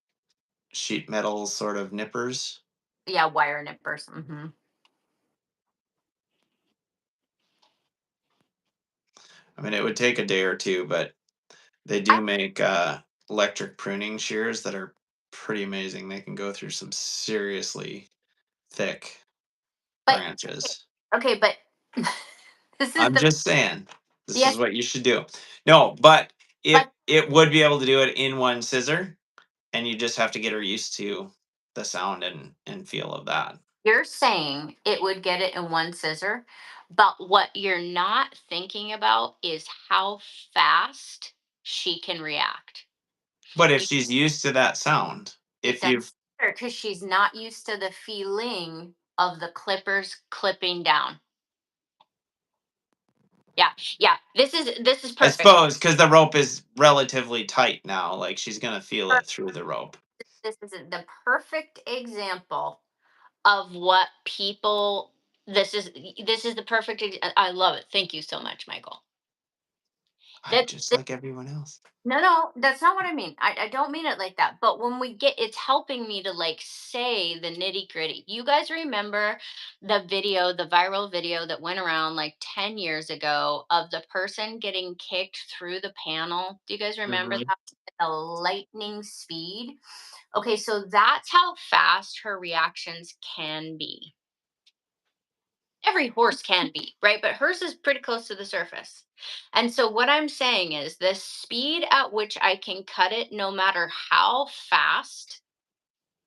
sheet metal sort of nippers? Yeah, wire nippers. I mean, it would take a day or two, but they I do make electric pruning shears that are pretty amazing. They can go through some seriously thick. But branches. okay, but this is I'm the just saying, this yes, is what you should do. No, but but it would be able to do it in one scissor, and you just have to get her used to the sound and feel of that. you're saying it would get it in one scissor, but what you're not thinking about is how fast she can react. But if Be- she's used to that sound, It if doesn't you've matter because she's not used to the feeling of the clippers clipping down. Yeah, yeah. This is I perfect. suppose because the rope is relatively tight now, like she's gonna feel it through the rope. This is the perfect example of what people. This is the perfect. I love it. Thank you so much, Michael. I'm That just like everyone else. No, no, that's not what I mean. I don't mean it like that. But when we get, it's helping me to like say the nitty gritty. You guys remember the video, the viral video that went around like 10 years ago of the person getting kicked through the panel? Do you guys remember Mhm, that? The lightning speed. Okay, so that's how fast her reactions can be. Every horse can be, right? But hers is pretty close to the surface. And so what I'm saying is the speed at which I can cut it, no matter how fast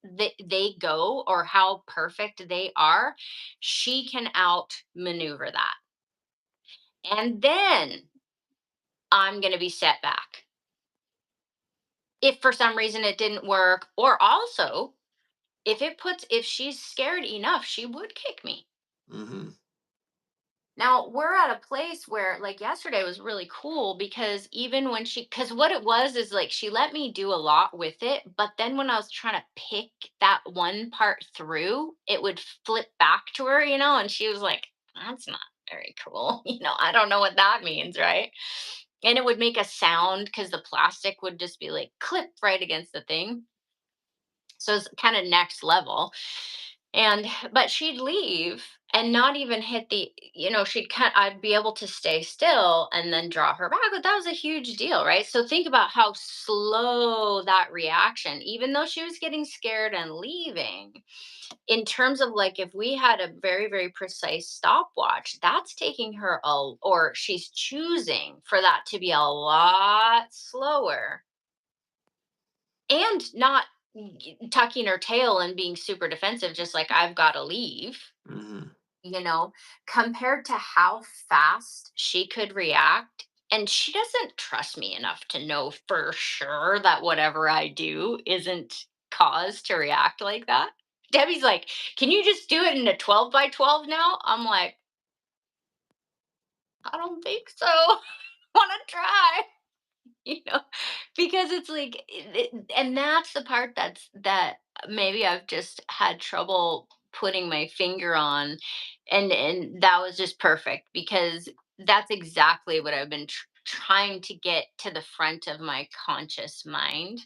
they go or how perfect they are, she can outmaneuver that. And then I'm going to be set back. If for some reason it didn't work, or also if she's scared enough, she would kick me. mhm, Now we're at a place where, like, yesterday was really cool because even when because what it was is like she let me do a lot with it, but then when I was trying to pick that one part through, it would flip back to her, and she was like, "That's not very cool." I don't know what that means, right? And it would make a sound because the plastic would just be like clip right against the thing. So it's kind of next level. And but she'd leave and not even hit she'd I'd be able to stay still and then draw her back. But that was a huge deal, right? So think about how slow that reaction, even though she was getting scared and leaving, in terms of like if we had a very, very precise stopwatch, that's taking her or she's choosing for that to be a lot slower and not tucking her tail and being super defensive, just like I've got to leave, mhm, you know, compared to how fast she could react. And she doesn't trust me enough to know for sure that whatever I do isn't cause to react like that. Debbie's like, "Can you just do it in a 12 by 12 now?" I'm like, "I don't think so." Want to try. you know because it's like and that's the part that maybe I've just had trouble putting my finger on, and that was just perfect because that's exactly what I've been trying to get to the front of my conscious mind,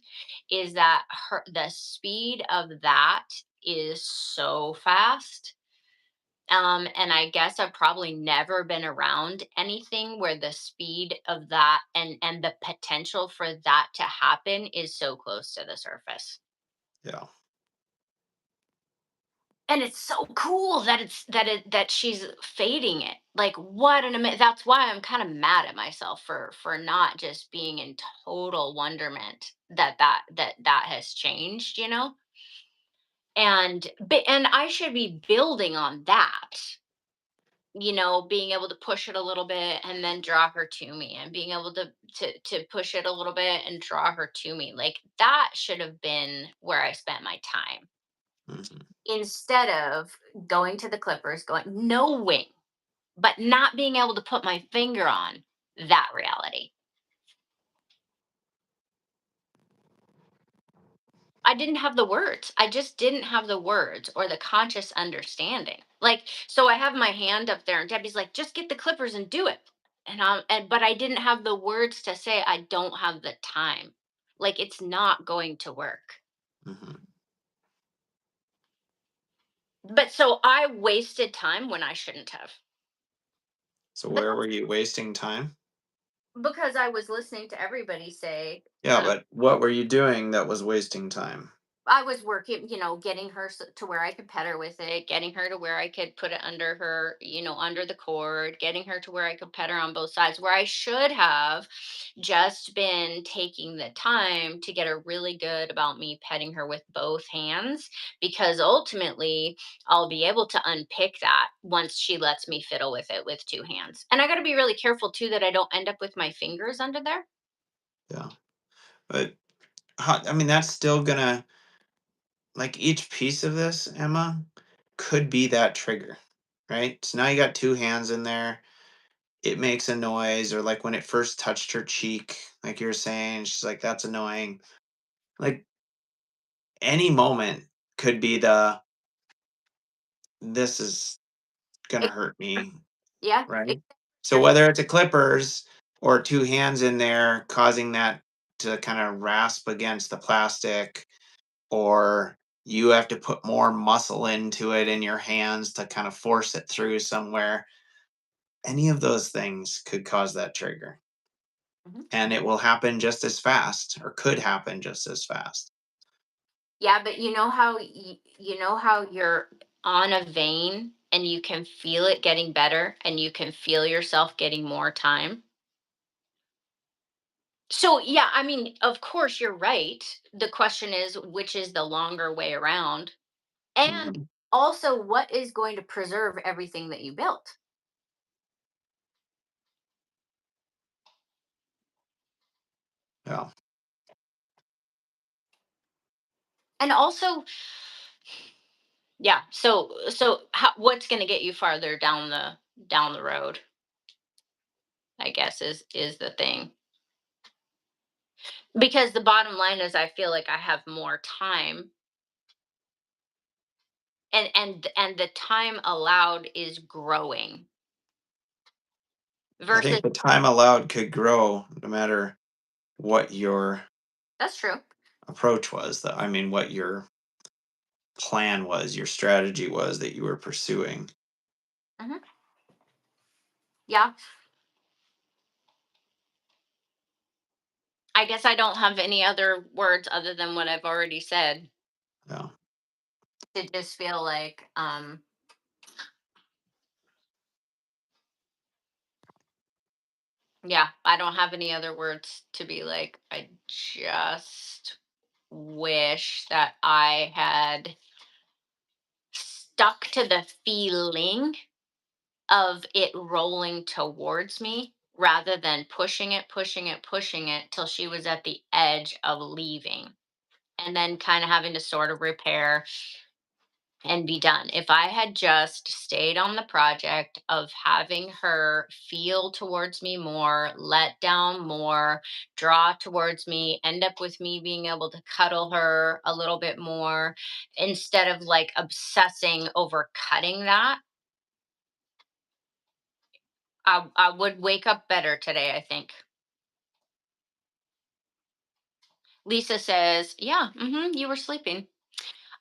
is that the speed of that is so fast. And I guess I've probably never been around anything where the speed of that and the potential for that to happen is so close to the surface. yeah. And it's so cool that she's fading it. Like what an amazing. That's why I'm kind of mad at myself for not just being in total wonderment that has changed. And I should be building on that, being able to push it a little bit and then draw her to me, and being able to push it a little bit and draw her to me. Like that should have been where I spent my time, Mhm. instead of going to the clippers, going knowing, but not being able to put my finger on that reality. I didn't have the words. I just didn't have the words or the conscious understanding. Like, so I have my hand up there and Debbie's like, just get the clippers and do it. But I didn't have the words to say I don't have the time. Like it's not going to work. Mhm. But so I wasted time when I shouldn't have. So But where were you wasting time? because I was listening to everybody say, Yeah, but what were you doing that was wasting time? I was working, getting her to where I could pet her with it, getting her to where I could put it under her, under the cord, getting her to where I could pet her on both sides, where I should have just been taking the time to get her really good about me petting her with both hands, because ultimately I'll be able to unpick that once she lets me fiddle with it with two hands. And I got to be really careful too that I don't end up with my fingers under there. Yeah. But I mean, that's still gonna, like, each piece of this, Emma, could be that trigger, right? So now you got two hands in there. It makes a noise, or like when it first touched her cheek, like you were saying, she's like, "That's annoying." Like, any moment could be this is gonna It- hurt me, yeah. right? So whether it's a clippers or two hands in there causing that to kind of rasp against the plastic, or you have to put more muscle into it in your hands to kind of force it through somewhere, any of those things could cause that trigger. Mhm. And it will happen just as fast, or could happen just as fast. Yeah, but you know how you're on a vein and you can feel it getting better and you can feel yourself getting more time. So yeah, I mean, of course you're right. The question is which is the longer way around, and Mhm. also what is going to preserve everything that you built. Yeah. And also, yeah, so what's going to get you farther down the road, I guess is the thing. Because the bottom line is I feel like I have more time, and the time allowed is growing I versus. think the time allowed could grow no matter what your That's true. approach was. I mean, what your plan was, your strategy was that you were pursuing. Hmm. Yeah, I guess I don't have any other words other than what I've already said Yeah. to just feel like, yeah, I don't have any other words to be like, I just wish that I had stuck to the feeling of it rolling towards me rather than pushing it, pushing it, pushing it till she was at the edge of leaving, and then kind of having to sort of repair and be done. If I had just stayed on the project of having her feel towards me more, let down more, draw towards me, end up with me being able to cuddle her a little bit more instead of like obsessing over cutting that, I would wake up better today, I think. Lisa says, "Yeah, you were sleeping."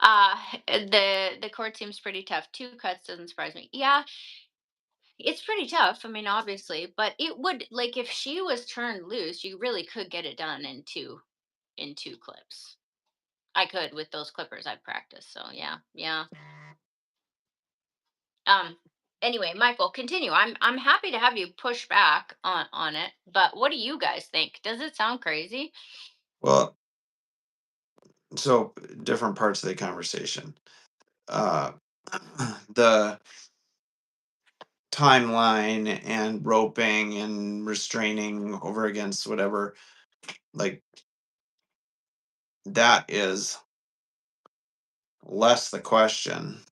The cord seems pretty tough. Two cuts doesn't surprise me. Yeah, it's pretty tough. I mean, obviously, but it would, like, if she was turned loose, you really could get it done in two clips. I could with those clippers I practiced. So yeah, yeah. Um. Anyway, Michael, continue. I'm happy to have you push back on it, but what do you guys think? Does it sound crazy? Well, so different parts of the conversation. Uh, the timeline and roping and restraining over against whatever, like, that is less the question.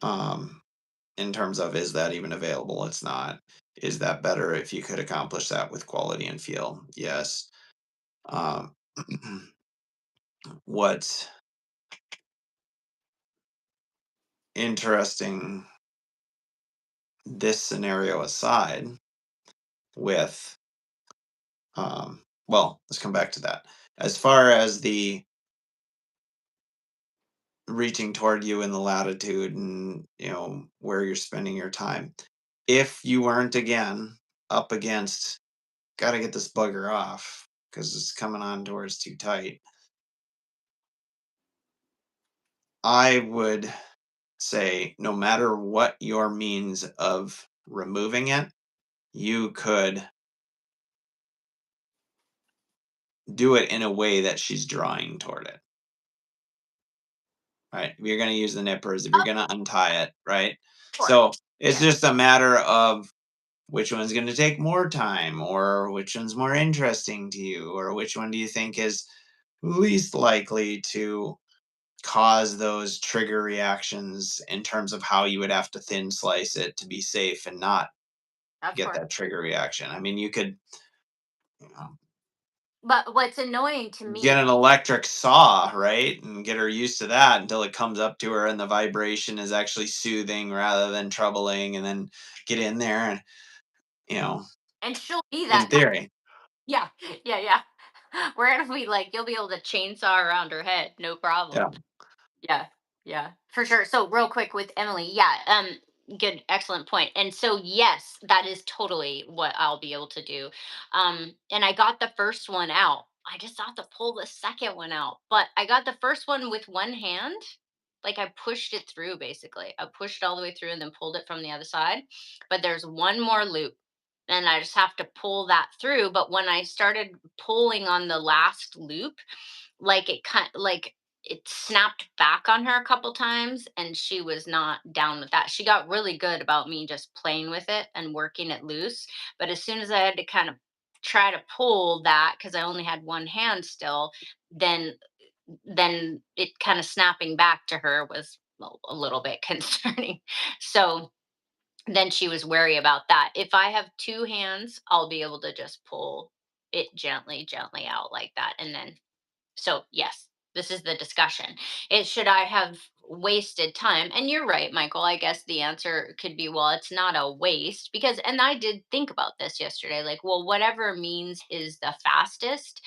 Um, in terms of, is that even available? It's not. Is that better if you could accomplish that with quality and feel? Yes. Um, what's interesting, this scenario aside, with well, let's come back to that. As far as the reaching toward you in the latitude and where you're spending your time, if you weren't again up against, got to get this bugger off because it's coming on towards too tight, I would say no matter what your means of removing it, you could do it in a way that she's drawing toward it, right? If you're going to use the nippers, if you're Oh, going to untie it, right? sure. So it's Yeah, just a matter of which one's going to take more time, or which one's more interesting to you, or which one do you think is least likely to cause those trigger reactions in terms of how you would have to thin slice it to be safe and not of get course. that trigger reaction. I mean, you could, you know, But what's annoying to get me, an electric saw, right? And get her used to that until it comes up to her and the vibration is actually soothing rather than troubling, and then get in there and, you know, and she'll be in that. theory. Yeah, yeah, yeah. We're gonna be like, you'll be able to chainsaw around her head, no problem. Yeah. Yeah, yeah, for sure. So real quick with Emily, yeah, good, excellent point. And so yes, that is totally what I'll be able to do. And I got the first one out. I just have to pull the second one out, but I got the first one with one hand. Like I pushed it through basically. I pushed it all the way through and then pulled it from the other side. But there's one more loop and I just have to pull that through. But when I started pulling on the last loop, like it snapped back on her a couple times and she was not down with that. She got really good about me just playing with it and working it loose. But as soon as I had to kind of try to pull that because I only had one hand still, then then it kind of snapping back to her was a little bit concerning. So then she was wary about that. If I have two hands, I'll be able to just pull it gently, gently out like that. And then so, yes, this is the discussion. Should I have wasted time? And you're right, Michael. I guess the answer could be, well, it's not a waste because, and I did think about this yesterday, like, well, whatever means is the fastest.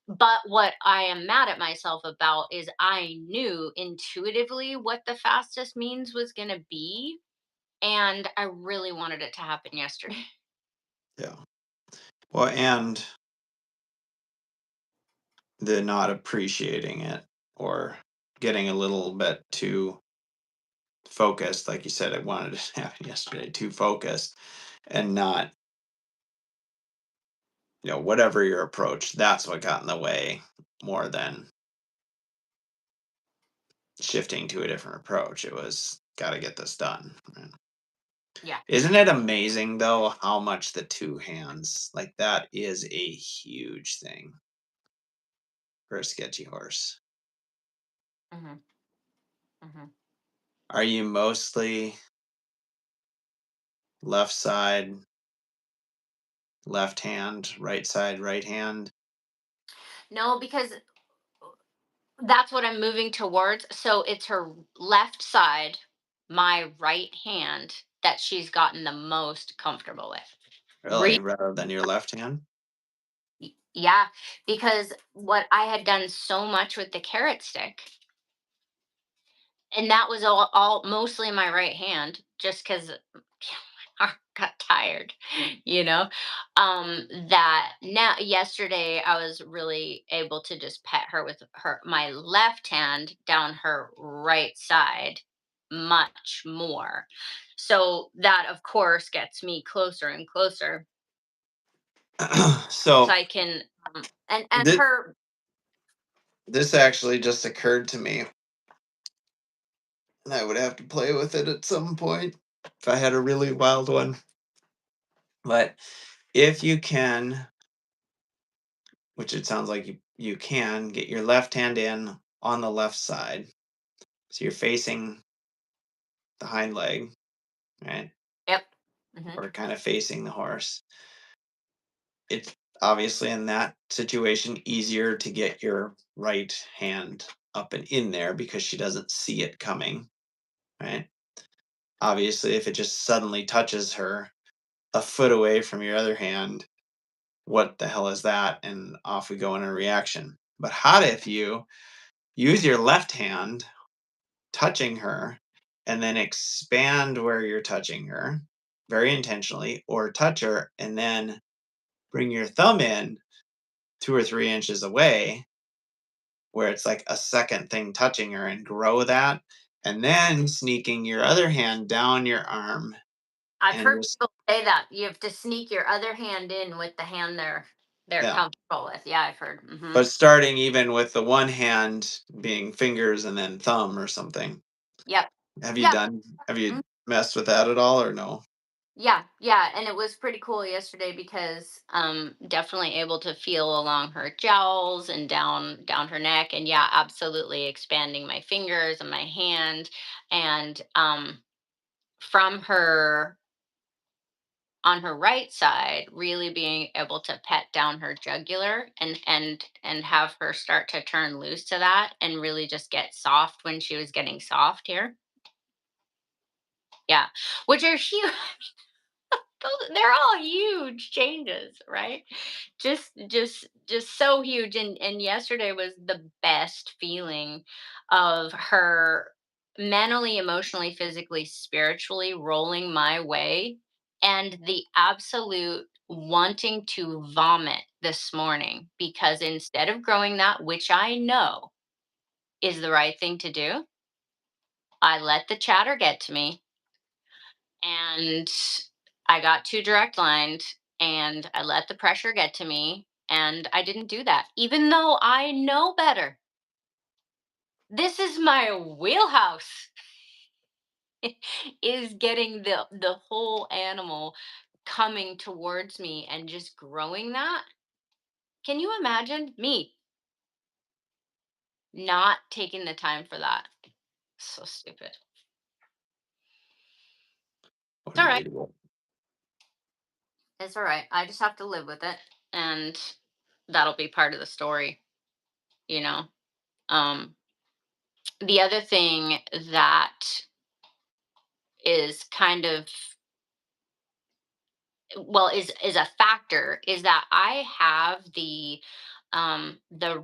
But what I am mad at myself about is I knew intuitively what the fastest means was going to be. And I really wanted it to happen yesterday. Yeah. Well, and the not appreciating it, or getting a little bit too focused, like you said, I wanted it to happen yesterday, too focused, and not, whatever your approach, that's what got in the way more than shifting to a different approach. It was got to get this done. Right? Yeah. Isn't it amazing though how much the two hands, like, that is a huge thing for a sketchy horse? Hmm. Hmm. Are you mostly left side, left hand, right side, right hand? No, because that's what I'm moving towards. So it's her left side, my right hand, that she's gotten the most comfortable with. Really, rather than your left hand? Yeah, because what I had done so much with the carrot stick, and that was all mostly my right hand, just because I got tired, you know. That now yesterday I was really able to just pet her with my left hand down her right side much more. So that of course gets me closer and closer so So I can and this her. this actually just occurred to me, and I would have to play with it at some point if I had a really wild one. But if you can, which it sounds like you can, get your left hand in on the left side, so you're facing the hind leg, right, Yep. Hmm. or kind of facing the horse. It's obviously in that situation easier to get your right hand up and in there because she doesn't see it coming, right? Obviously, if it just suddenly touches her a foot away from your other hand, what the hell is that? And off we go in a reaction. But how if you use your left hand touching her and then expand where you're touching her very intentionally, or touch her and then bring your thumb in 2 or 3 inches away where it's like a second thing touching her and grow that, and then sneaking your other hand down your arm I've and heard just people say that you have to sneak your other hand in with the hand they're yeah. comfortable with. Yeah, I've heard. But starting even with the one hand being fingers and then thumb or something. Yep. Have you Yep. done have you Mhm. messed with that at all or no? Yeah, yeah, and it was pretty cool yesterday because definitely able to feel along her jowls and down her neck, and yeah, absolutely expanding my fingers and my hand, and from her on her right side really being able to pet down her jugular and have her start to turn loose to that and really just get soft when she was getting soft here. Yeah, which are huge. They're all huge changes, right? Just so huge. And yesterday was the best feeling of her mentally, emotionally, physically, spiritually rolling my way, and the absolute wanting to vomit this morning, because instead of growing that, which I know is the right thing to do, I let the chatter get to me, and I got too direct lined, and I let the pressure get to me, and I didn't do that even though I know better. This is my wheelhouse. Is getting the whole animal coming towards me and just growing that. Can you imagine me not taking the time for that? So stupid. What It's an all right. idiot. It's all right. I just have to live with it, and that'll be part of the story, you know. Um the other thing that is kind of, well, is a factor, is that I have the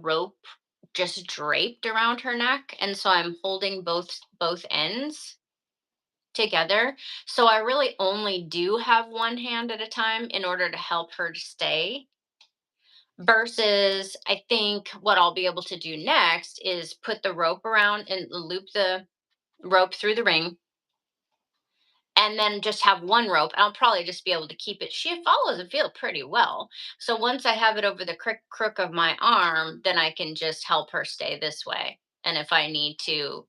rope just draped around her neck, and so I'm holding both ends together, so I really only do have one hand at a time in order to help her to stay, versus I think what I'll be able to do next is put the rope around and loop the rope through the ring, and then just have one rope. I'll probably just be able to keep it. She follows the field pretty well. So once I have it over the crook of my arm, then I can just help her stay this way. And if I need to,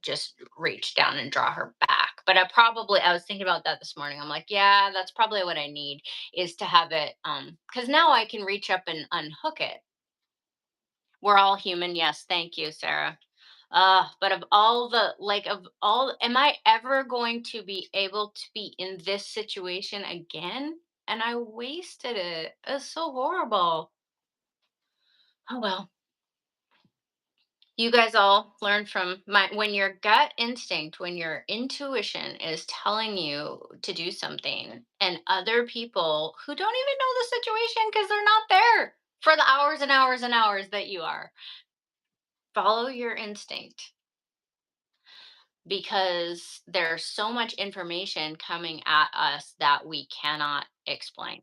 just reach down and draw her back. But I was thinking about that this morning. I'm like, yeah, that's probably what I need, is to have it, because now I can reach up and unhook it. We're all human. Yes, thank you, Sarah. But of all the, like, of all, am I ever going to be able to be in this situation again? And I wasted it. It's so horrible. Oh well. You guys all learn from my, when your gut instinct, when your intuition is telling you to do something, and other people who don't even know the situation because they're not there for the hours and hours and hours that you are, follow your instinct, because there's so much information coming at us that we cannot explain.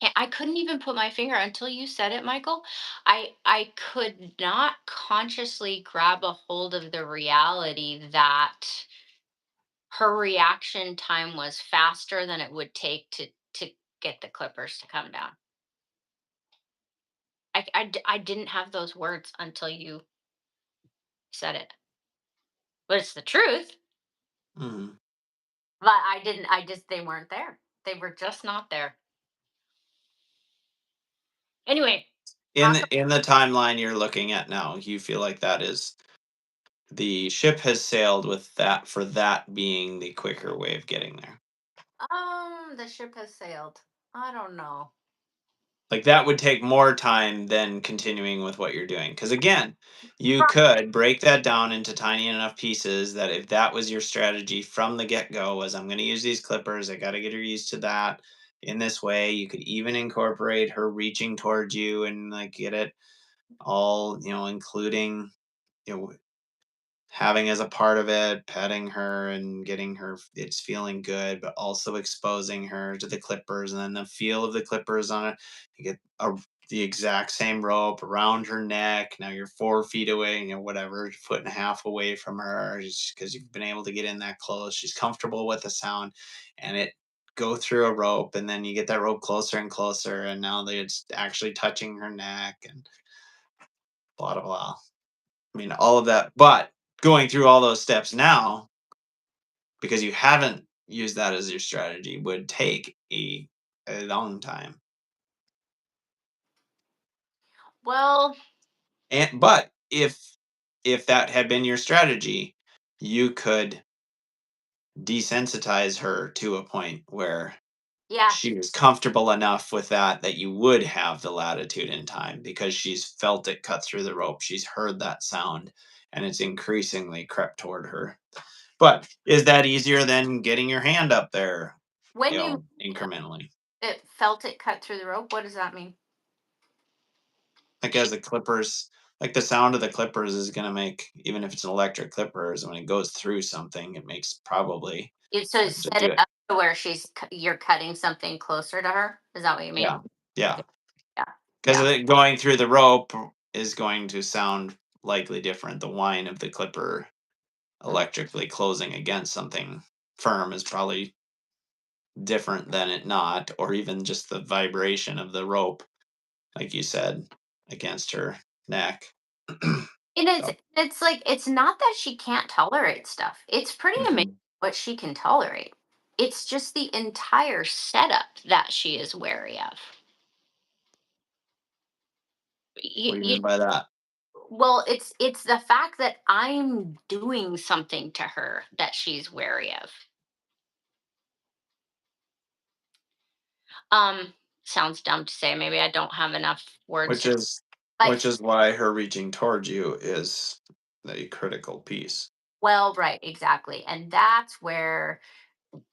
And I couldn't even put my finger until you said it, Michael. I could not consciously grab a hold of the reality that her reaction time was faster than it would take to get the clippers to come down. I didn't have those words until you said it. But it's the truth. Mhm. But I didn't, they weren't there. They were just not there. Anyway, talk. In the timeline you're looking at now, you feel like that is the ship has sailed with that for that being the quicker way of getting there. The ship has sailed. I don't know. Like that would take more time than continuing with what you're doing. Because again, you Pro- could break that down into tiny enough pieces that if that was your strategy from the get go, was I'm going to use these clippers, I got to get her used to that in this way. You could even incorporate her reaching towards you and like get it all, including, you know, having as a part of it, petting her and getting her it's feeling good, but also exposing her to the clippers and then the feel of the clippers on it. You get a the exact same rope around her neck. Now you're 4 feet away, whatever, foot and a half away from her, because you've been able to get in that close. She's comfortable with the sound, and it go through a rope, and then you get that rope closer and closer, and now that it's actually touching her neck, and blah blah blah. I mean, all of that, but going through all those steps now, because you haven't used that as your strategy, would take a long time. Well, And but if that had been your strategy, you could desensitize her to a point where yeah. she was comfortable enough with that that you would have the latitude in time because she's felt it cut through the rope. She's heard that sound and it's increasingly crept toward her. But is that easier than getting your hand up there, When you incrementally? it felt it cut through the rope, what does that mean? Like She as the clippers, like the sound of the clippers is gonna make, even if it's an electric clippers, when it goes through something, it makes probably it so just set do it it. up to where you're cutting something closer to her. Is that what you mean? Yeah. Yeah. Yeah. Because Yeah. it going through the rope is going to sound likely different. The whine of the clipper Mhm. electrically closing against something firm is probably different than it not, or even just the vibration of the rope, like you said, against her neck. And it's So, it's like it's not that she can't tolerate stuff. It's pretty amazing mhm. what she can tolerate. It's just the entire setup that she is wary of. What do you You mean by that? Well, it's the fact that I'm doing something to her that she's wary of. Um, Sounds dumb to say. Maybe I don't have enough words Which to is like. which is why her reaching towards you is a critical piece. Well, right, exactly, and that's where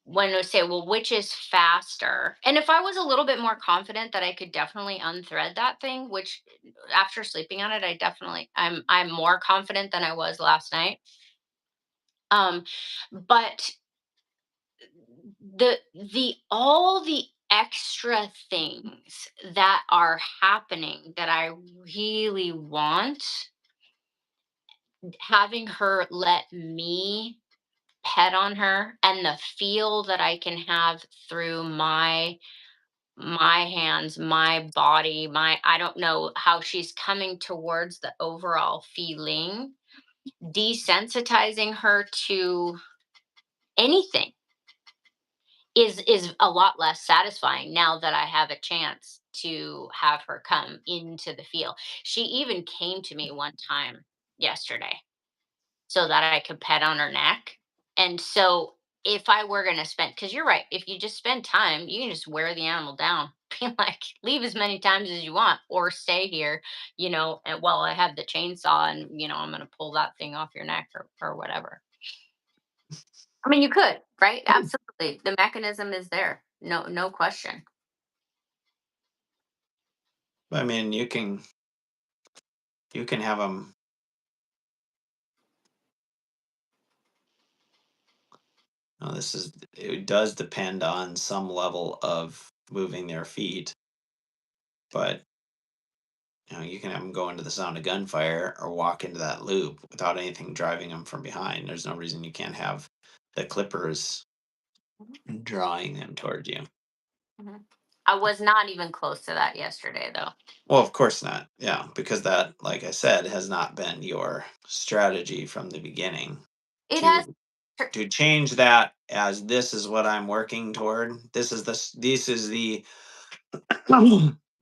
when we say, well, which is faster? And if I was a little bit more confident that I could definitely unthread that thing, which after sleeping on it, I'm more confident than I was last night. Um, but the all the extra things that are happening that I really want, having her let me pet on her and the feel that I can have through my hands, my body, my I don't know how she's coming towards the overall feeling, desensitizing her to anything is a lot less satisfying now that I have a chance to have her come into the feel. She even came to me one time yesterday so that I could pet on her neck. And so if I were going to spend, because you're right, if you just spend time, you can just wear the animal down. Be like, leave as many times as you want or stay here, and while I have the chainsaw and, I'm going to pull that thing off your neck or whatever. I mean, you could, right? Absolutely. The mechanism is there. No, no question. I mean, you can have them. This is it does depend on some level of moving their feet, but you can have them go into the sound of gunfire or walk into that loop without anything driving them from behind. There's no reason you can't have the clippers drawing them towards you. Mhm. I was not even close to that yesterday, though. Well, of course not. Yeah, because that, like I said, has not been your strategy from the beginning It has. to to change that as this is what I'm working toward. This is the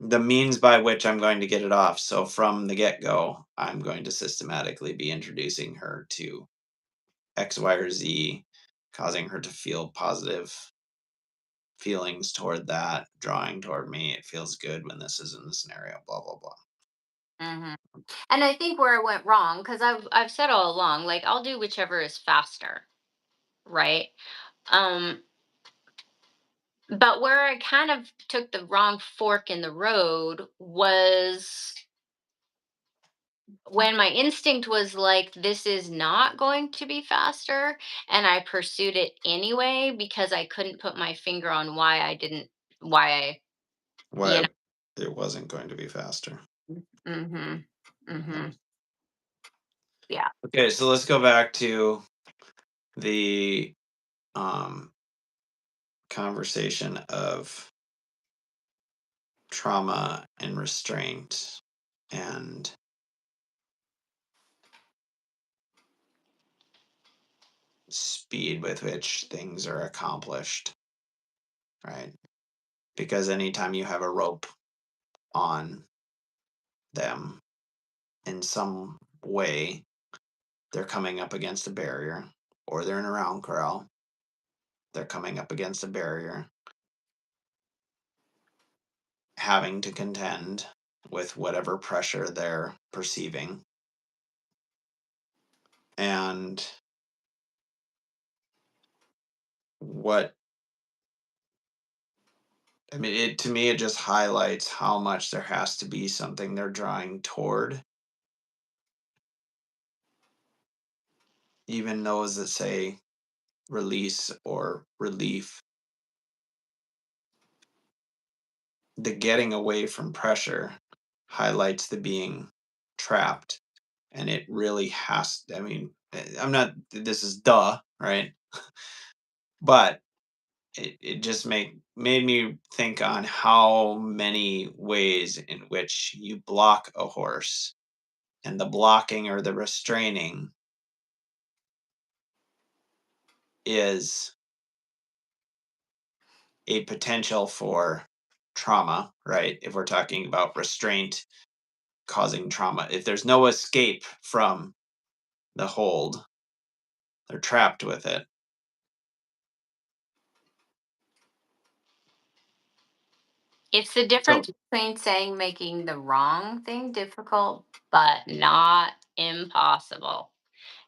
the means by which I'm going to get it off. So from the get-go, I'm going to systematically be introducing her to X, Y, or Z, causing her to feel positive feelings toward that, drawing toward me. It feels good when this is in the scenario, blah, blah, blah. Mhm. And I think where I went wrong, because I've said all along, like I'll do whichever is faster, right? Um, but where I kind of took the wrong fork in the road was when my instinct was like, this is not going to be faster, and I pursued it anyway because I couldn't put my finger on why I didn't, why I, you Why know. it wasn't going to be faster. Mhm. Yeah. Mhm. Yeah. Okay, so let's go back to the um, conversation of trauma and restraint and speed with which things are accomplished, right? Because anytime you have a rope on them in some way, they're coming up against a barrier, or they're in a round corral, they're coming up against a barrier, having to contend with whatever pressure they're perceiving. And what I mean, it to me, it just highlights how much there has to be something they're drawing toward. Even those that say release or relief, the getting away from pressure highlights the being trapped. And it really has, I mean, I'm not, this is duh, right? But it just made me think on how many ways in which you block a horse, and the blocking or the restraining is a potential for trauma, right? If we're talking about restraint causing trauma, if there's no escape from the hold, they're trapped with it. It's the So, difference between saying making the wrong thing difficult, but not impossible.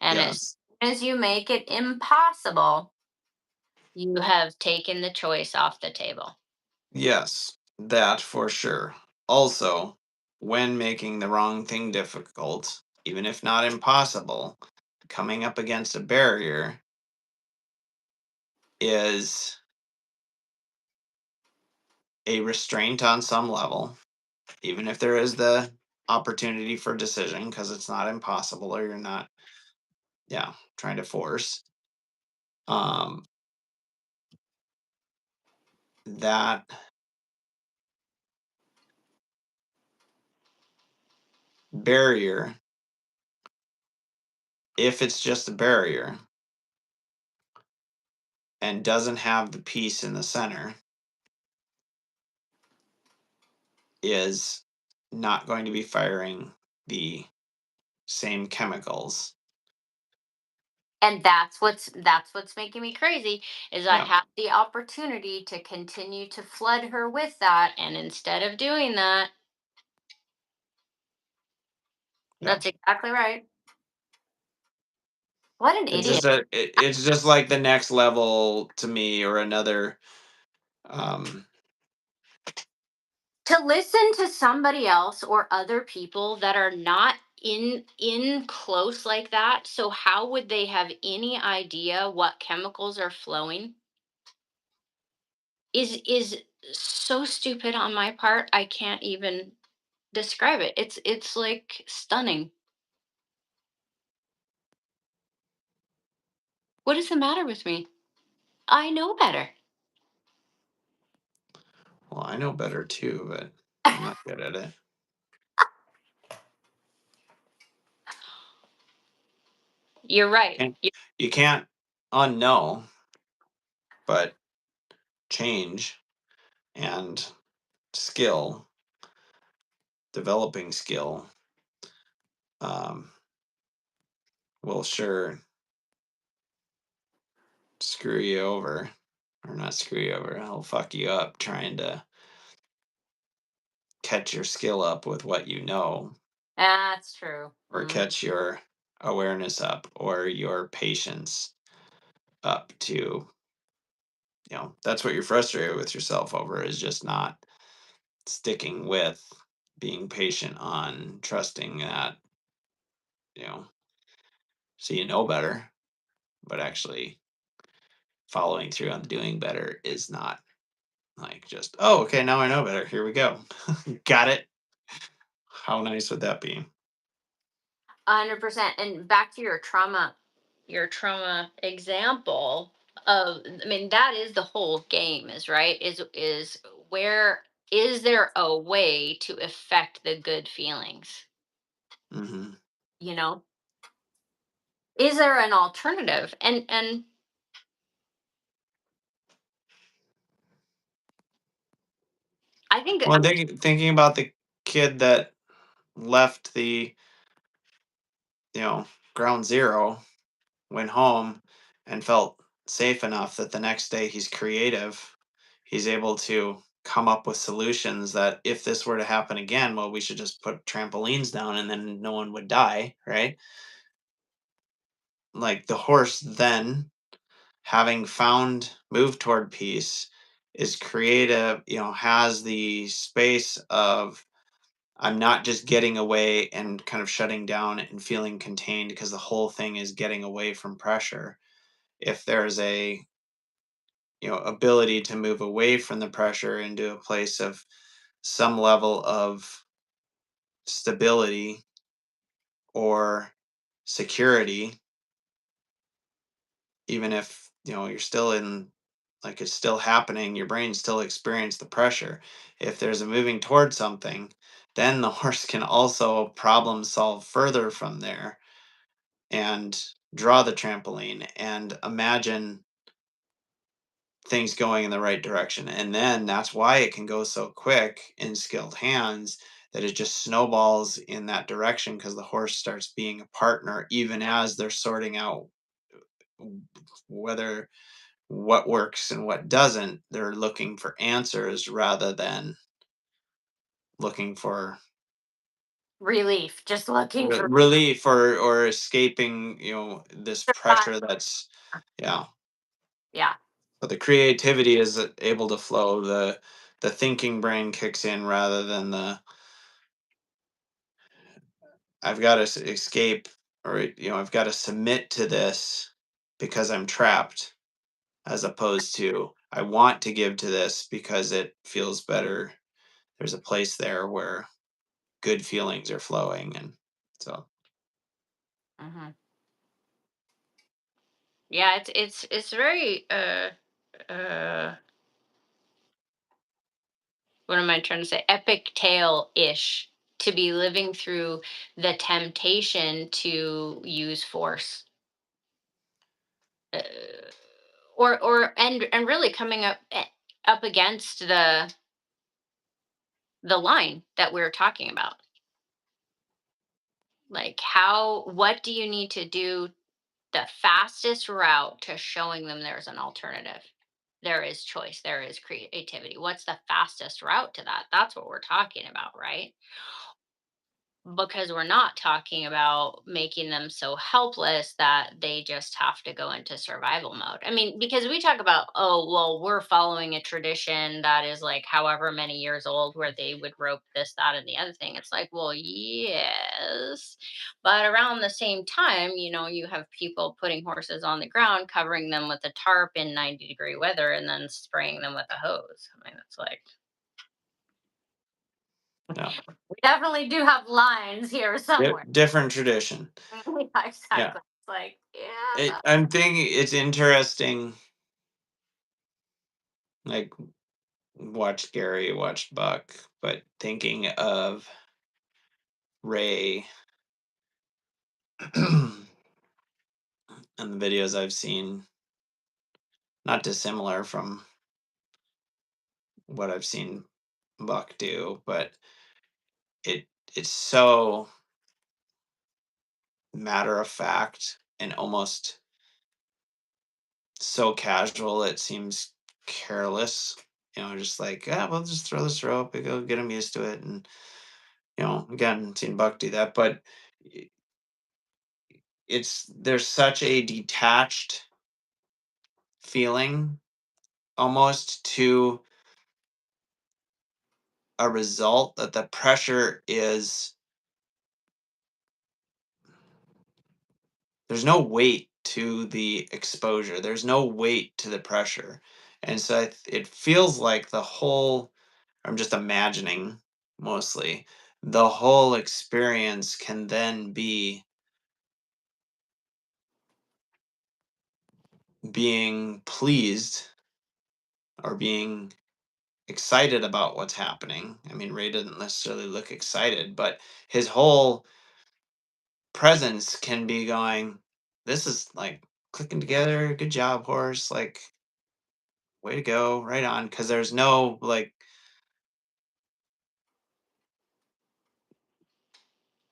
And as yes, soon as you make it impossible, you have taken the choice off the table. yes, that for sure. Also, when making the wrong thing difficult, even if not impossible, coming up against a barrier is a restraint on some level, even if there is the opportunity for decision because it's not impossible or you're not, yeah, trying to force. Um, that barrier, if it's just a barrier and doesn't have the piece in the center, is not going to be firing the same chemicals. And that's what's making me crazy is I Yeah, have the opportunity to continue to flood her with that, and instead of doing that, yeah. that's exactly right. What an It's idiot. just it's just like the next level to me, or another. Um, To listen to somebody else or other people that are not in close like that, so how would they have any idea what chemicals are flowing, is so stupid on my part. I can't even describe it. It's like stunning. What is the matter with me? I know better. well, I know better too, but I'm not good at it. You're right. And you can't unknow, but change and skill, developing skill, um, will sure screw you over, or not screw you over. He'll fuck you up trying to catch your skill up with what you know, That's true. or catch your awareness up, or your patience up to, that's what you're frustrated with yourself over, is just not sticking with being patient on trusting that, you know, so you know better, but actually following through on doing better is not. Like, just, oh, okay, now I know better. Here we go. Got it. How nice would that be? 100%. And back to your trauma example of, I mean, that is the whole game, is right, is where, is there a way to affect the good feelings? Hmm. You know, is there an alternative? And I think, Well, thinking about the kid that left the, you know, ground zero, went home, and felt safe enough that the next day he's creative. He's able to come up with solutions that if this were to happen again, well, we should just put trampolines down and then no one would die, right? Like the horse then, having found moved toward peace, is creative, has the space of, I'm not just getting away and kind of shutting down and feeling contained because the whole thing is getting away from pressure. If there's a, ability to move away from the pressure into a place of some level of stability or security, even if, you're still in, like, it's still happening, your brain still experience the pressure. If there's a moving towards something, then the horse can also problem solve further from there and draw the trampoline and imagine things going in the right direction. And then that's why it can go so quick in skilled hands, that it just snowballs in that direction because the horse starts being a partner even as they're sorting out whether what works and what doesn't. They're looking for answers rather than looking for relief, just looking for relief or escaping, this survival. pressure that's, yeah. Yeah. But the creativity is able to flow. The thinking brain kicks in rather than the, I've got to escape, or I've got to submit to this because I'm trapped, as opposed to, I want to give to this because it feels better. There's a place there where good feelings are flowing, and so, Hmm. Yeah, it's very uh what am I trying to say? Epic tale ish, to be living through the temptation to use force, uh, or and really coming up against the line that we're talking about. Like, how, what do you need to do, the fastest route to showing them there's an alternative? There is choice, there is creativity. What's the fastest route to that? That's what we're talking about, right? Because we're not talking about making them so helpless that they just have to go into survival mode. I mean, because we talk about, oh, well, we're following a tradition that is like however many years old where they would rope this, that, and the other thing. It's like, well, yes. But around the same time, you have people putting horses on the ground, covering them with a tarp in 90-degree weather, and then spraying them with a hose. I mean, it's like, yeah. we definitely do have lines here somewhere. Different tradition. Yeah, Yeah. exactly. It's like, yeah, but I'm thinking it's interesting, like, watched Gary, watched Buck, but thinking of Ray and the videos I've seen, not dissimilar from what I've seen Buck do, but it's so matter of fact and almost so casual it seems careless. Just like, yeah, we'll just throw this rope and go get him used to it. And again, seen Buck do that, but i- there's such a detached feeling almost to a result that the pressure is, there's no weight to the exposure. There's no weight to the pressure. And so it feels like the whole, I'm just imagining mostly, the whole experience can then be being pleased or being excited about what's happening. I mean, Ray doesn't necessarily look excited, but his whole presence can be going, this is like clicking together. Good job, horse. Like, way to go. Right on. Cause there's no like,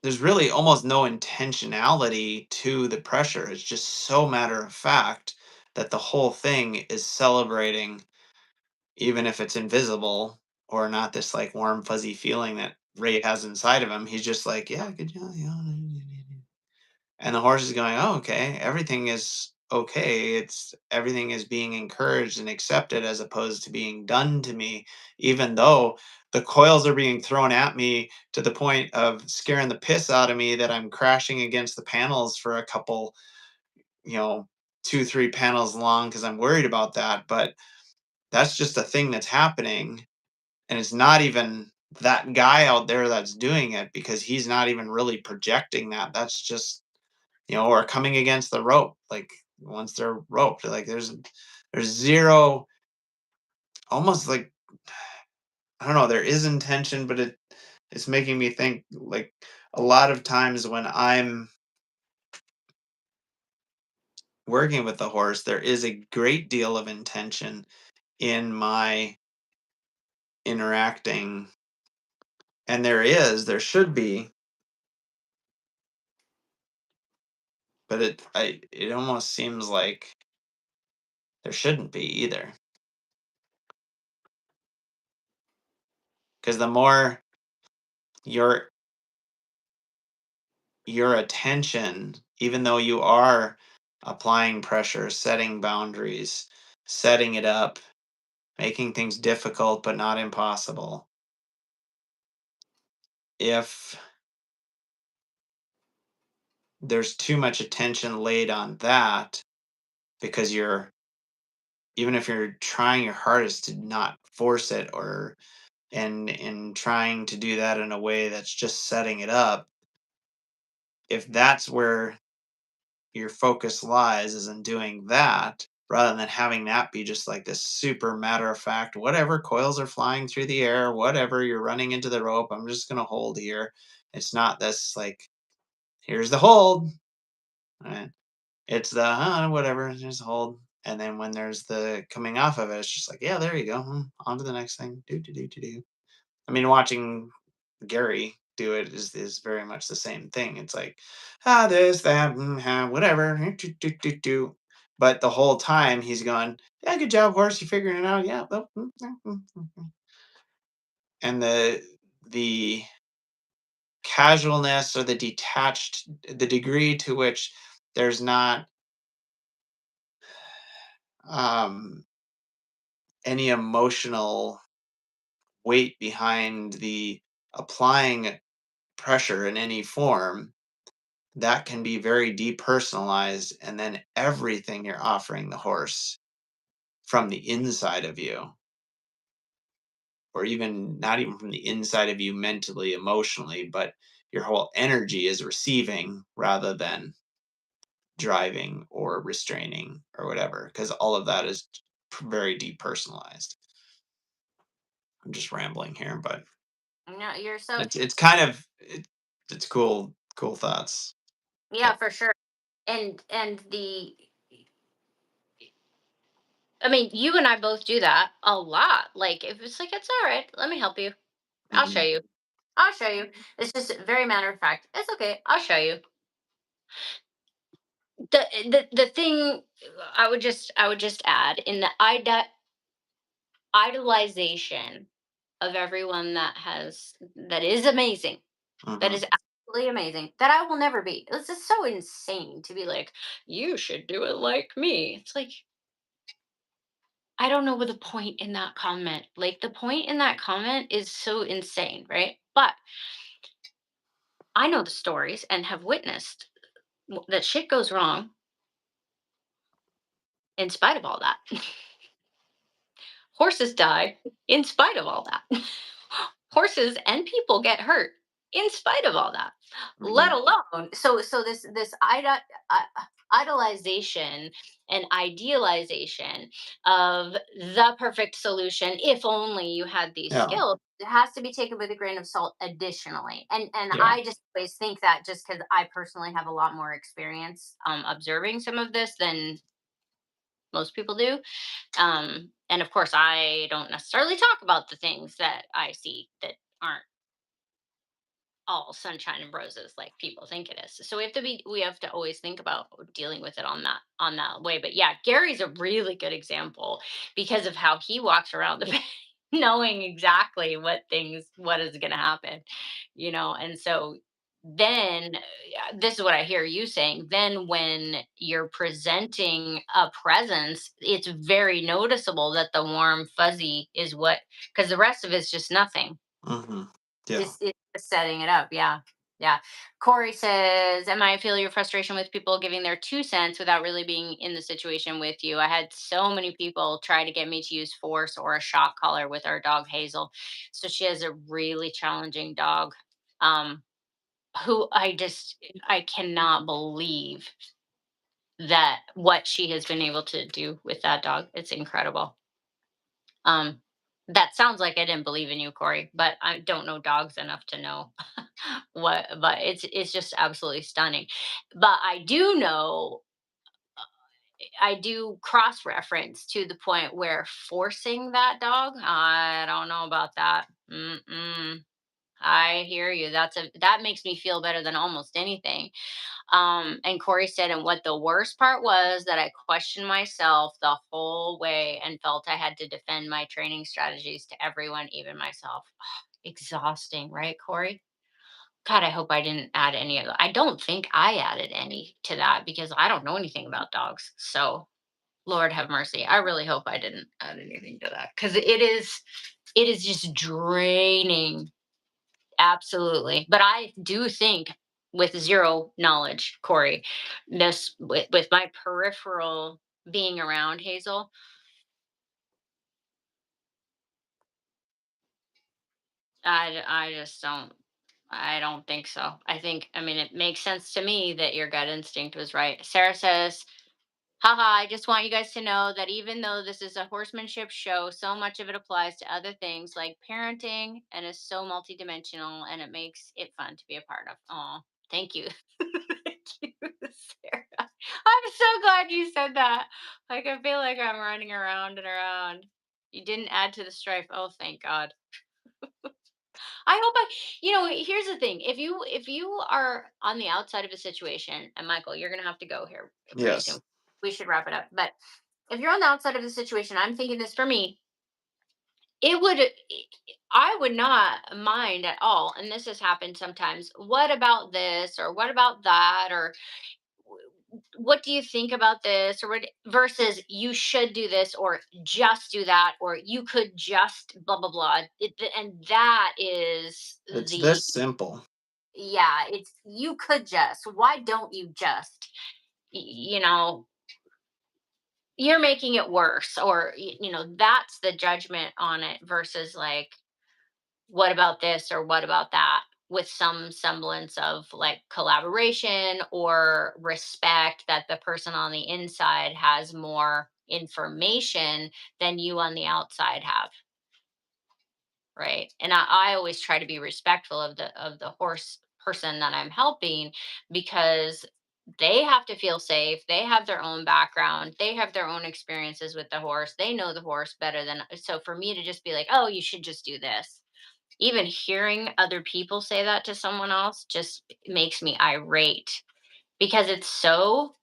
there's really almost no intentionality to the pressure. It's just so matter of fact that the whole thing is celebrating, even if it's invisible or not this like warm, fuzzy feeling that Ray has inside of him. He's just like, yeah, good job. Yeah. And the horse is going, oh, okay, everything is okay. It's everything is being encouraged and accepted as opposed to being done to me, even though the coils are being thrown at me to the point of scaring the piss out of me that I'm crashing against the panels for a couple, you know, 2, 3 panels long because I'm worried about that. But that's just a thing that's happening. And it's not even that guy out there that's doing it because he's not even really projecting that. That's just, or coming against the rope, like once they're roped, like there's zero, almost like, I don't know, there is intention, but it's making me think like a lot of times when I'm working with the horse, there is a great deal of intention in my interacting, and there should be, but it almost seems like there shouldn't be either, because the more your your attention, even though you are applying pressure, setting boundaries, setting it up, making things difficult but not impossible. If there's too much attention laid on that, because even if you're trying your hardest to not force it, or and trying to do that in a way that's just setting it up, if that's where your focus lies, is in doing that rather than having that be just like this super matter of fact, whatever, coils are flying through the air, whatever, you're running into the rope, I'm just going to hold here. It's not this like, here's the hold, right? It's the whatever, just hold. And then when there's the coming off of it, it's just like, yeah, there you go, on to the next thing, do. I mean, watching Gary do it is very much the same thing. It's like, this, that, whatever, do. But the whole time he's going, yeah, good job, horse, you figuring it out, yeah. And the casualness or the detached, the degree to which there's not um, any emotional weight behind the applying pressure in any form, that can be very depersonalized, and then everything you're offering the horse from the inside of you, or even not even from the inside of you mentally, emotionally, but your whole energy is receiving rather than driving or restraining or whatever, because all of that is very depersonalized. I'm just rambling here, but No, you're so it's kind of it's cool thoughts. yeah, But for sure. And the I mean, you and I both do that a lot. Like if it's like it's all right, let me help you. I'll show mhm, you. I'll show you. It's just very matter of fact. It's okay. I'll show you. The thing I would just add in the idolization of everyone that is amazing, that mhm. is absolutely amazing, that I will never be. It's just so insane to be like, you should do it like me. It's like I don't know what the point in that comment. Like the point in that comment is so insane, right? But I know the stories and have witnessed that shit goes wrong in spite of all that. Horses die in spite of all that. Horses and people get hurt in spite of all that. Let Mhm. alone this idolization and idealization of the perfect solution if only you had these Yeah, skills. It has to be taken with a grain of salt additionally. And yeah. I just always think that just because I personally have a lot more experience observing some of this than most people do. And of course, I don't necessarily talk about the things that I see that aren't all sunshine and roses like people think it is. So we have to always think about dealing with it on that way. But yeah, Gary's a really good example because of how he walks around the bed knowing exactly what is going to happen, and so then this is what I hear you saying. Then when you're presenting a presence, it's very noticeable that the warm fuzzy is what, because the rest of it's just nothing. Mhm. Yeah. It's just setting it up, yeah. Yeah. Corey says, "Am I feel your frustration with people giving their 2 cents without really being in the situation with you? I had so many people try to get me to use force or a shock collar with our dog Hazel. So she has a really challenging dog, um, who I cannot believe that what she has been able to do with that dog. It's incredible." Um, that sounds like I didn't believe in you, Corey, but I don't know dogs enough to know but it's just absolutely stunning. But I do cross reference to the point where forcing that dog, I don't know about that. Mm-mm. I hear you. That makes me feel better than almost anything. And Corey said, and what the worst part was that I questioned myself the whole way and felt I had to defend my training strategies to everyone, even myself. Exhausting, right, Corey? God, I hope I didn't add any of that. I don't think I added any to that because I don't know anything about dogs. So, Lord have mercy. I really hope I didn't add anything to that because it is just draining. Absolutely. But I do think with zero knowledge, Corey, this with my peripheral being around Hazel, I just don't. I don't think so. I mean, it makes sense to me that your gut instinct was right. Sarah says, haha, I just want you guys to know that even though this is a horsemanship show, so much of it applies to other things like parenting and is so multidimensional and it makes it fun to be a part of. Oh, thank you. Thank you, Sarah. I'm so glad you said that. Like, I feel like I'm running around and around. You didn't add to the strife. Oh, thank God. I hope here's the thing. If you are on the outside of a situation, and Michael, you're gonna have to go here pretty soon. Yes. We should wrap it up. But if you're on the outside of the situation, I'm thinking this for me, it would I would not mind at all. And this has happened sometimes. What about this? Or what about that? Or what do you think about this? Or what versus you should do this or just do that, or you could just blah blah blah. And that is It's the this simple. yeah, it's you could just. Why don't you just? You know, you're making it worse, or that's the judgment on it versus like, what about this or what about that? With some semblance of like collaboration or respect that the person on the inside has more information than you on the outside have. Right. And I always try to be respectful of the horse person that I'm helping because they have to feel safe. They have their own background. They have their own experiences with the horse. They know the horse better than, so for me to just be like, oh, you should just do this. Even hearing other people say that to someone else just makes me irate because it's so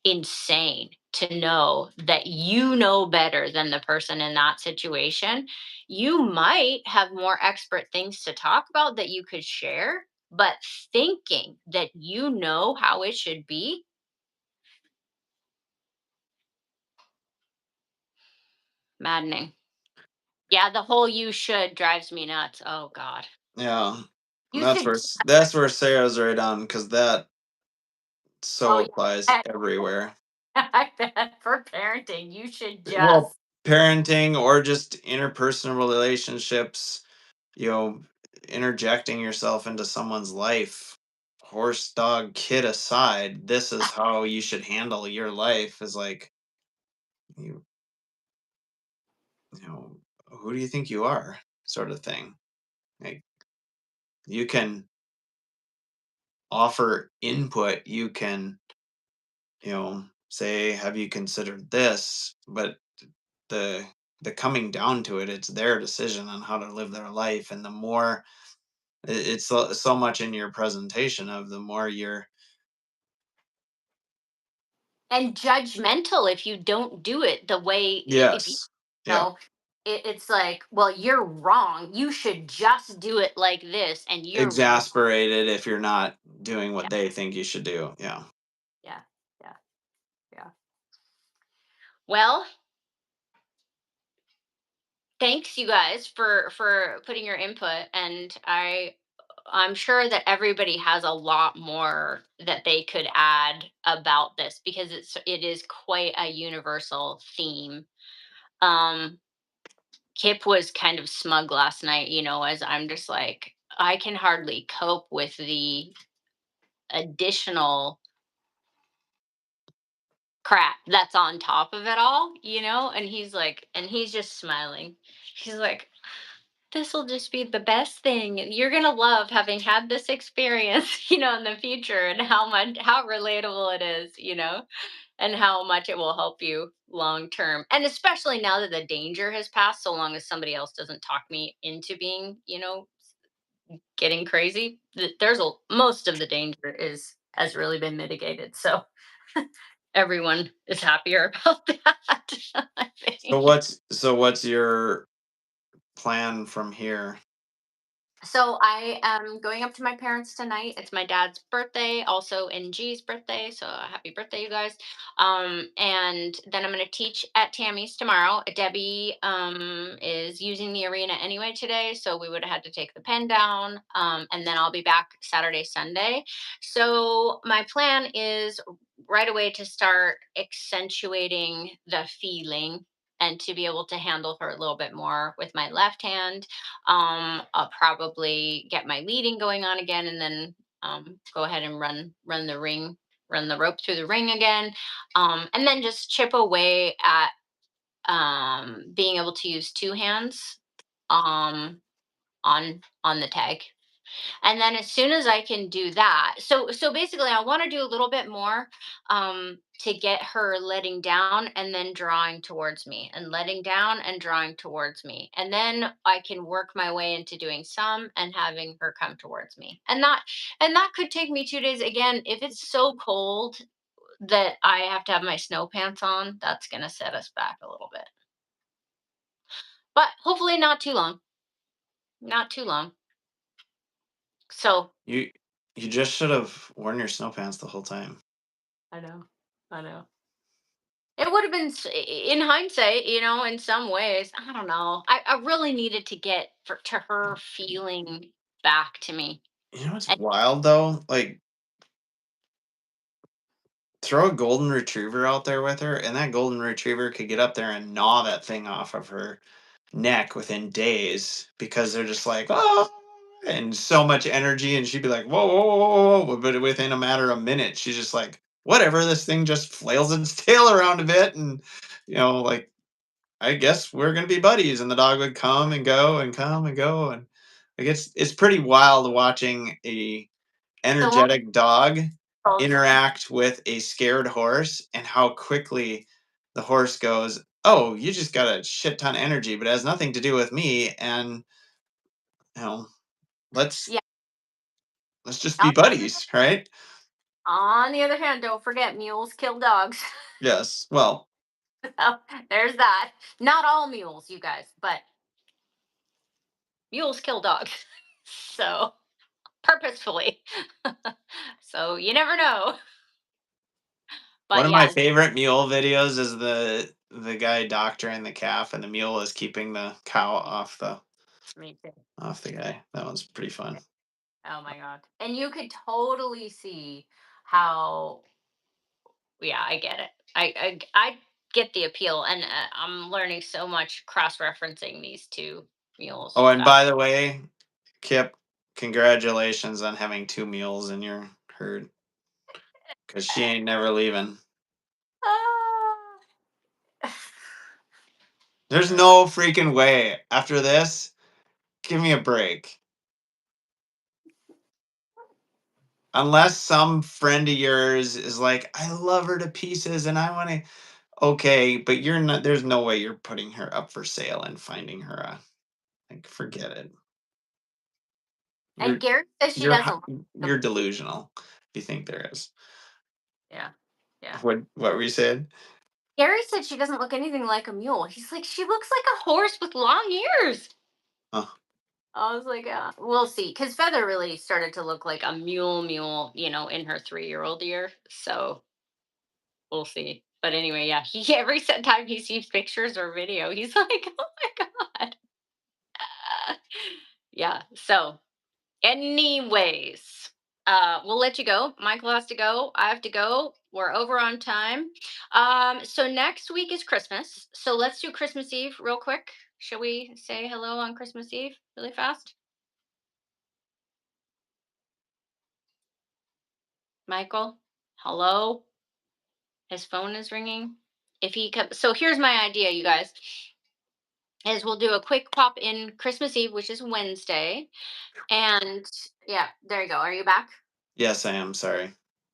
insane to know that you know better than the person in that situation. You might have more expert things to talk about that you could share, but thinking that you know how it should be, maddening. Yeah, the whole you should drives me nuts. Oh God. Yeah. And You could that's where Sarah's right on because that oh so applies yeah. everywhere. I bet for parenting, you should Well, just. parenting or just interpersonal relationships, you know, interjecting yourself into someone's life, horse, dog, kid aside, this is how you should handle your life is like, you, you know, who do you think you are? Sort of thing. Like you can offer input, you can, say, have you considered this? But the the coming down to it, it's their decision on how to live their life. And the more it's so much in your presentation of the more you're And judgmental if you don't do it the way, if you yes. Yeah. know, it's like, well, you're wrong. You should just do it like this, and you're wrong. Exasperated if you're not doing what Yeah, they think you should do. Yeah. yeah, yeah, yeah. Well, thanks you guys for putting your input, and I'm sure that everybody has a lot more that they could add about this, because it is quite a universal theme. Um Kip was kind of smug last night, as I'm just like, I can hardly cope with the additional crap that's on top of it all, and he's just smiling. He's like, this will just be the best thing. You're gonna love having had this experience, in the future, and how relatable it is, and how much it will help you long term. And especially now that the danger has passed, so long as somebody else doesn't talk me into being, getting crazy. There's a most of the danger is has really been mitigated. So everyone is happier about that, I So think. what's your plan from here? So I am going up to my parents tonight. It's my dad's birthday, also NG's birthday. So happy birthday, you guys. And then I'm gonna teach at Tammy's tomorrow. Debbie is using the arena anyway today, so we would have had to take the pen down. And then I'll be back Saturday, Sunday. So my plan is right away to start accentuating the feeling and to be able to handle her a little bit more with my left hand. I'll probably get my leading going on again, and then go ahead and run the rope through the ring again, and then just chip away at being able to use two hands um, on the tag. And then as soon as I can do that, so basically I want to do a little bit more to get her letting down and then drawing towards me, and letting down and drawing towards me, and then I can work my way into doing some and having her come towards me. And that could take me 2 days. Again, if it's so cold that I have to have my snow pants on, that's going to set us back a little bit, but hopefully not too long. Not too long. So You you just should have worn your snow pants the whole time. I know. I know. It would have been, in hindsight, in some ways. I don't know. I really needed to get to her feeling back to me. You know what's And wild though? Like throw a golden retriever out there with her, and that golden retriever could get up there and gnaw that thing off of her neck within days because they're just like, oh, and so much energy. And she'd be like, whoa, whoa, whoa, whoa, whoa. But within a matter of minutes, she's just like, whatever, this thing just flails its tail around a bit. And, like, I guess we're going to be buddies. And the dog would come and go and come and go. And like, it's pretty wild watching a the one energetic dog told me, interact with a scared horse and how quickly the horse goes, oh, you just got a shit ton of energy, but it has nothing to do with me. And you know, let's yeah. let's just be On buddies, right? on the other hand, don't forget mules kill dogs. Yes. Well, So there's that. Not all mules, you guys, but mules kill dogs. So purposefully. So you never know. one But of my yeah, favorite mule videos is the guy doctoring the calf and the mule is keeping the cow me too. off the guy. That one's pretty fun. Oh my god. And you could totally see how, yeah, I get it. I get the appeal, and I'm learning so much cross-referencing these two mules. Oh, It's and by fast. the way, Kip, congratulations on having 2 mules in your herd, cause she ain't never leaving. Ah. There's no freaking way. After this, give me a break. Unless some friend of yours is like, "I love her to pieces and I wanna." Okay, but you're not there's no way you're putting her up for sale and finding her a like, forget it. And You're Gary says she you're doesn't. hu you're delusional if you think there is. Yeah, yeah. What were you saying? Gary said she doesn't look anything like a mule. He's like, she looks like a horse with long ears. Huh, I was like, we'll see. Because Feather really started to look like a mule, in her 3-year-old year. So we'll see. But anyway, yeah, he every time he sees pictures or video, he's like, oh my God. Yeah. So, anyways, we'll let you go. Michael has to go. I have to go. We're over on time. So next week is Christmas. So let's do Christmas Eve real quick. Shall we say hello on Christmas Eve really fast? Michael, hello. His phone is ringing. If he comes, so here's my idea, you guys, is we'll do a quick pop in Christmas Eve, which is Wednesday. And yeah, there you go. Are you back? yes, I am, sorry.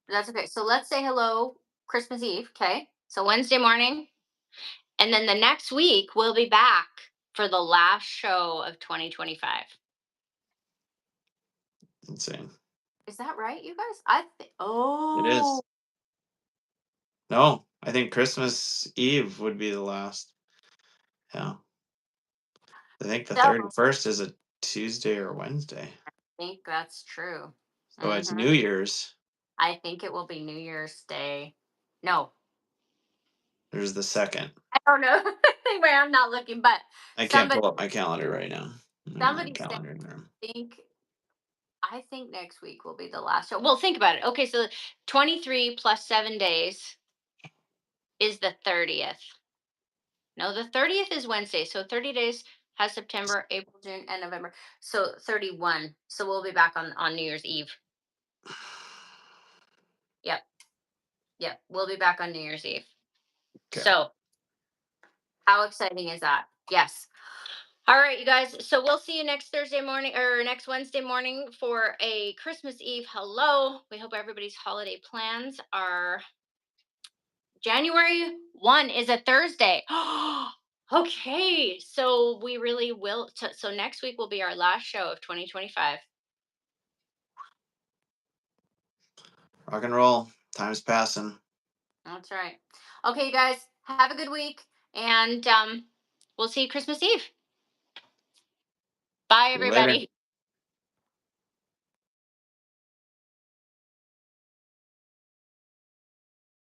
That's okay. So let's say hello Christmas Eve. Okay. So Wednesday morning. And then the next week, we'll be back for the last show of 2025. Insane. Is that right, you guys? It Oh, is. No, I think Christmas Eve would be the last. Yeah. I think the so I 31st is a Tuesday or Wednesday. think that's true. So it's Hmm. New Year's. I think it will be New Year's Day. No, There's the 2nd. I don't know. Anyway, I'm not looking, but I can't somebody pull up my calendar right now. My somebody said calendar in there. think I think next week will be the last show. Well, think about it. Okay, so 23 plus 7 days is the 30th. No, the 30th is Wednesday. So 30 days has September, April, June, and November. So 31. So we'll be back on New Year's Eve. Yep. Yep. We'll be back on New Year's Eve. Okay. So how exciting is that? Yes. All right, you guys. So we'll see you next Thursday morning or next Wednesday morning for a Christmas Eve hello. We hope everybody's holiday plans are January 1 is a Thursday. Okay. So we really will. So next week will be our last show of 2025. Rock and roll. Time's passing. That's right. Okay, you guys, have a good week. And we'll see you Christmas Eve. Bye, See you later. everybody.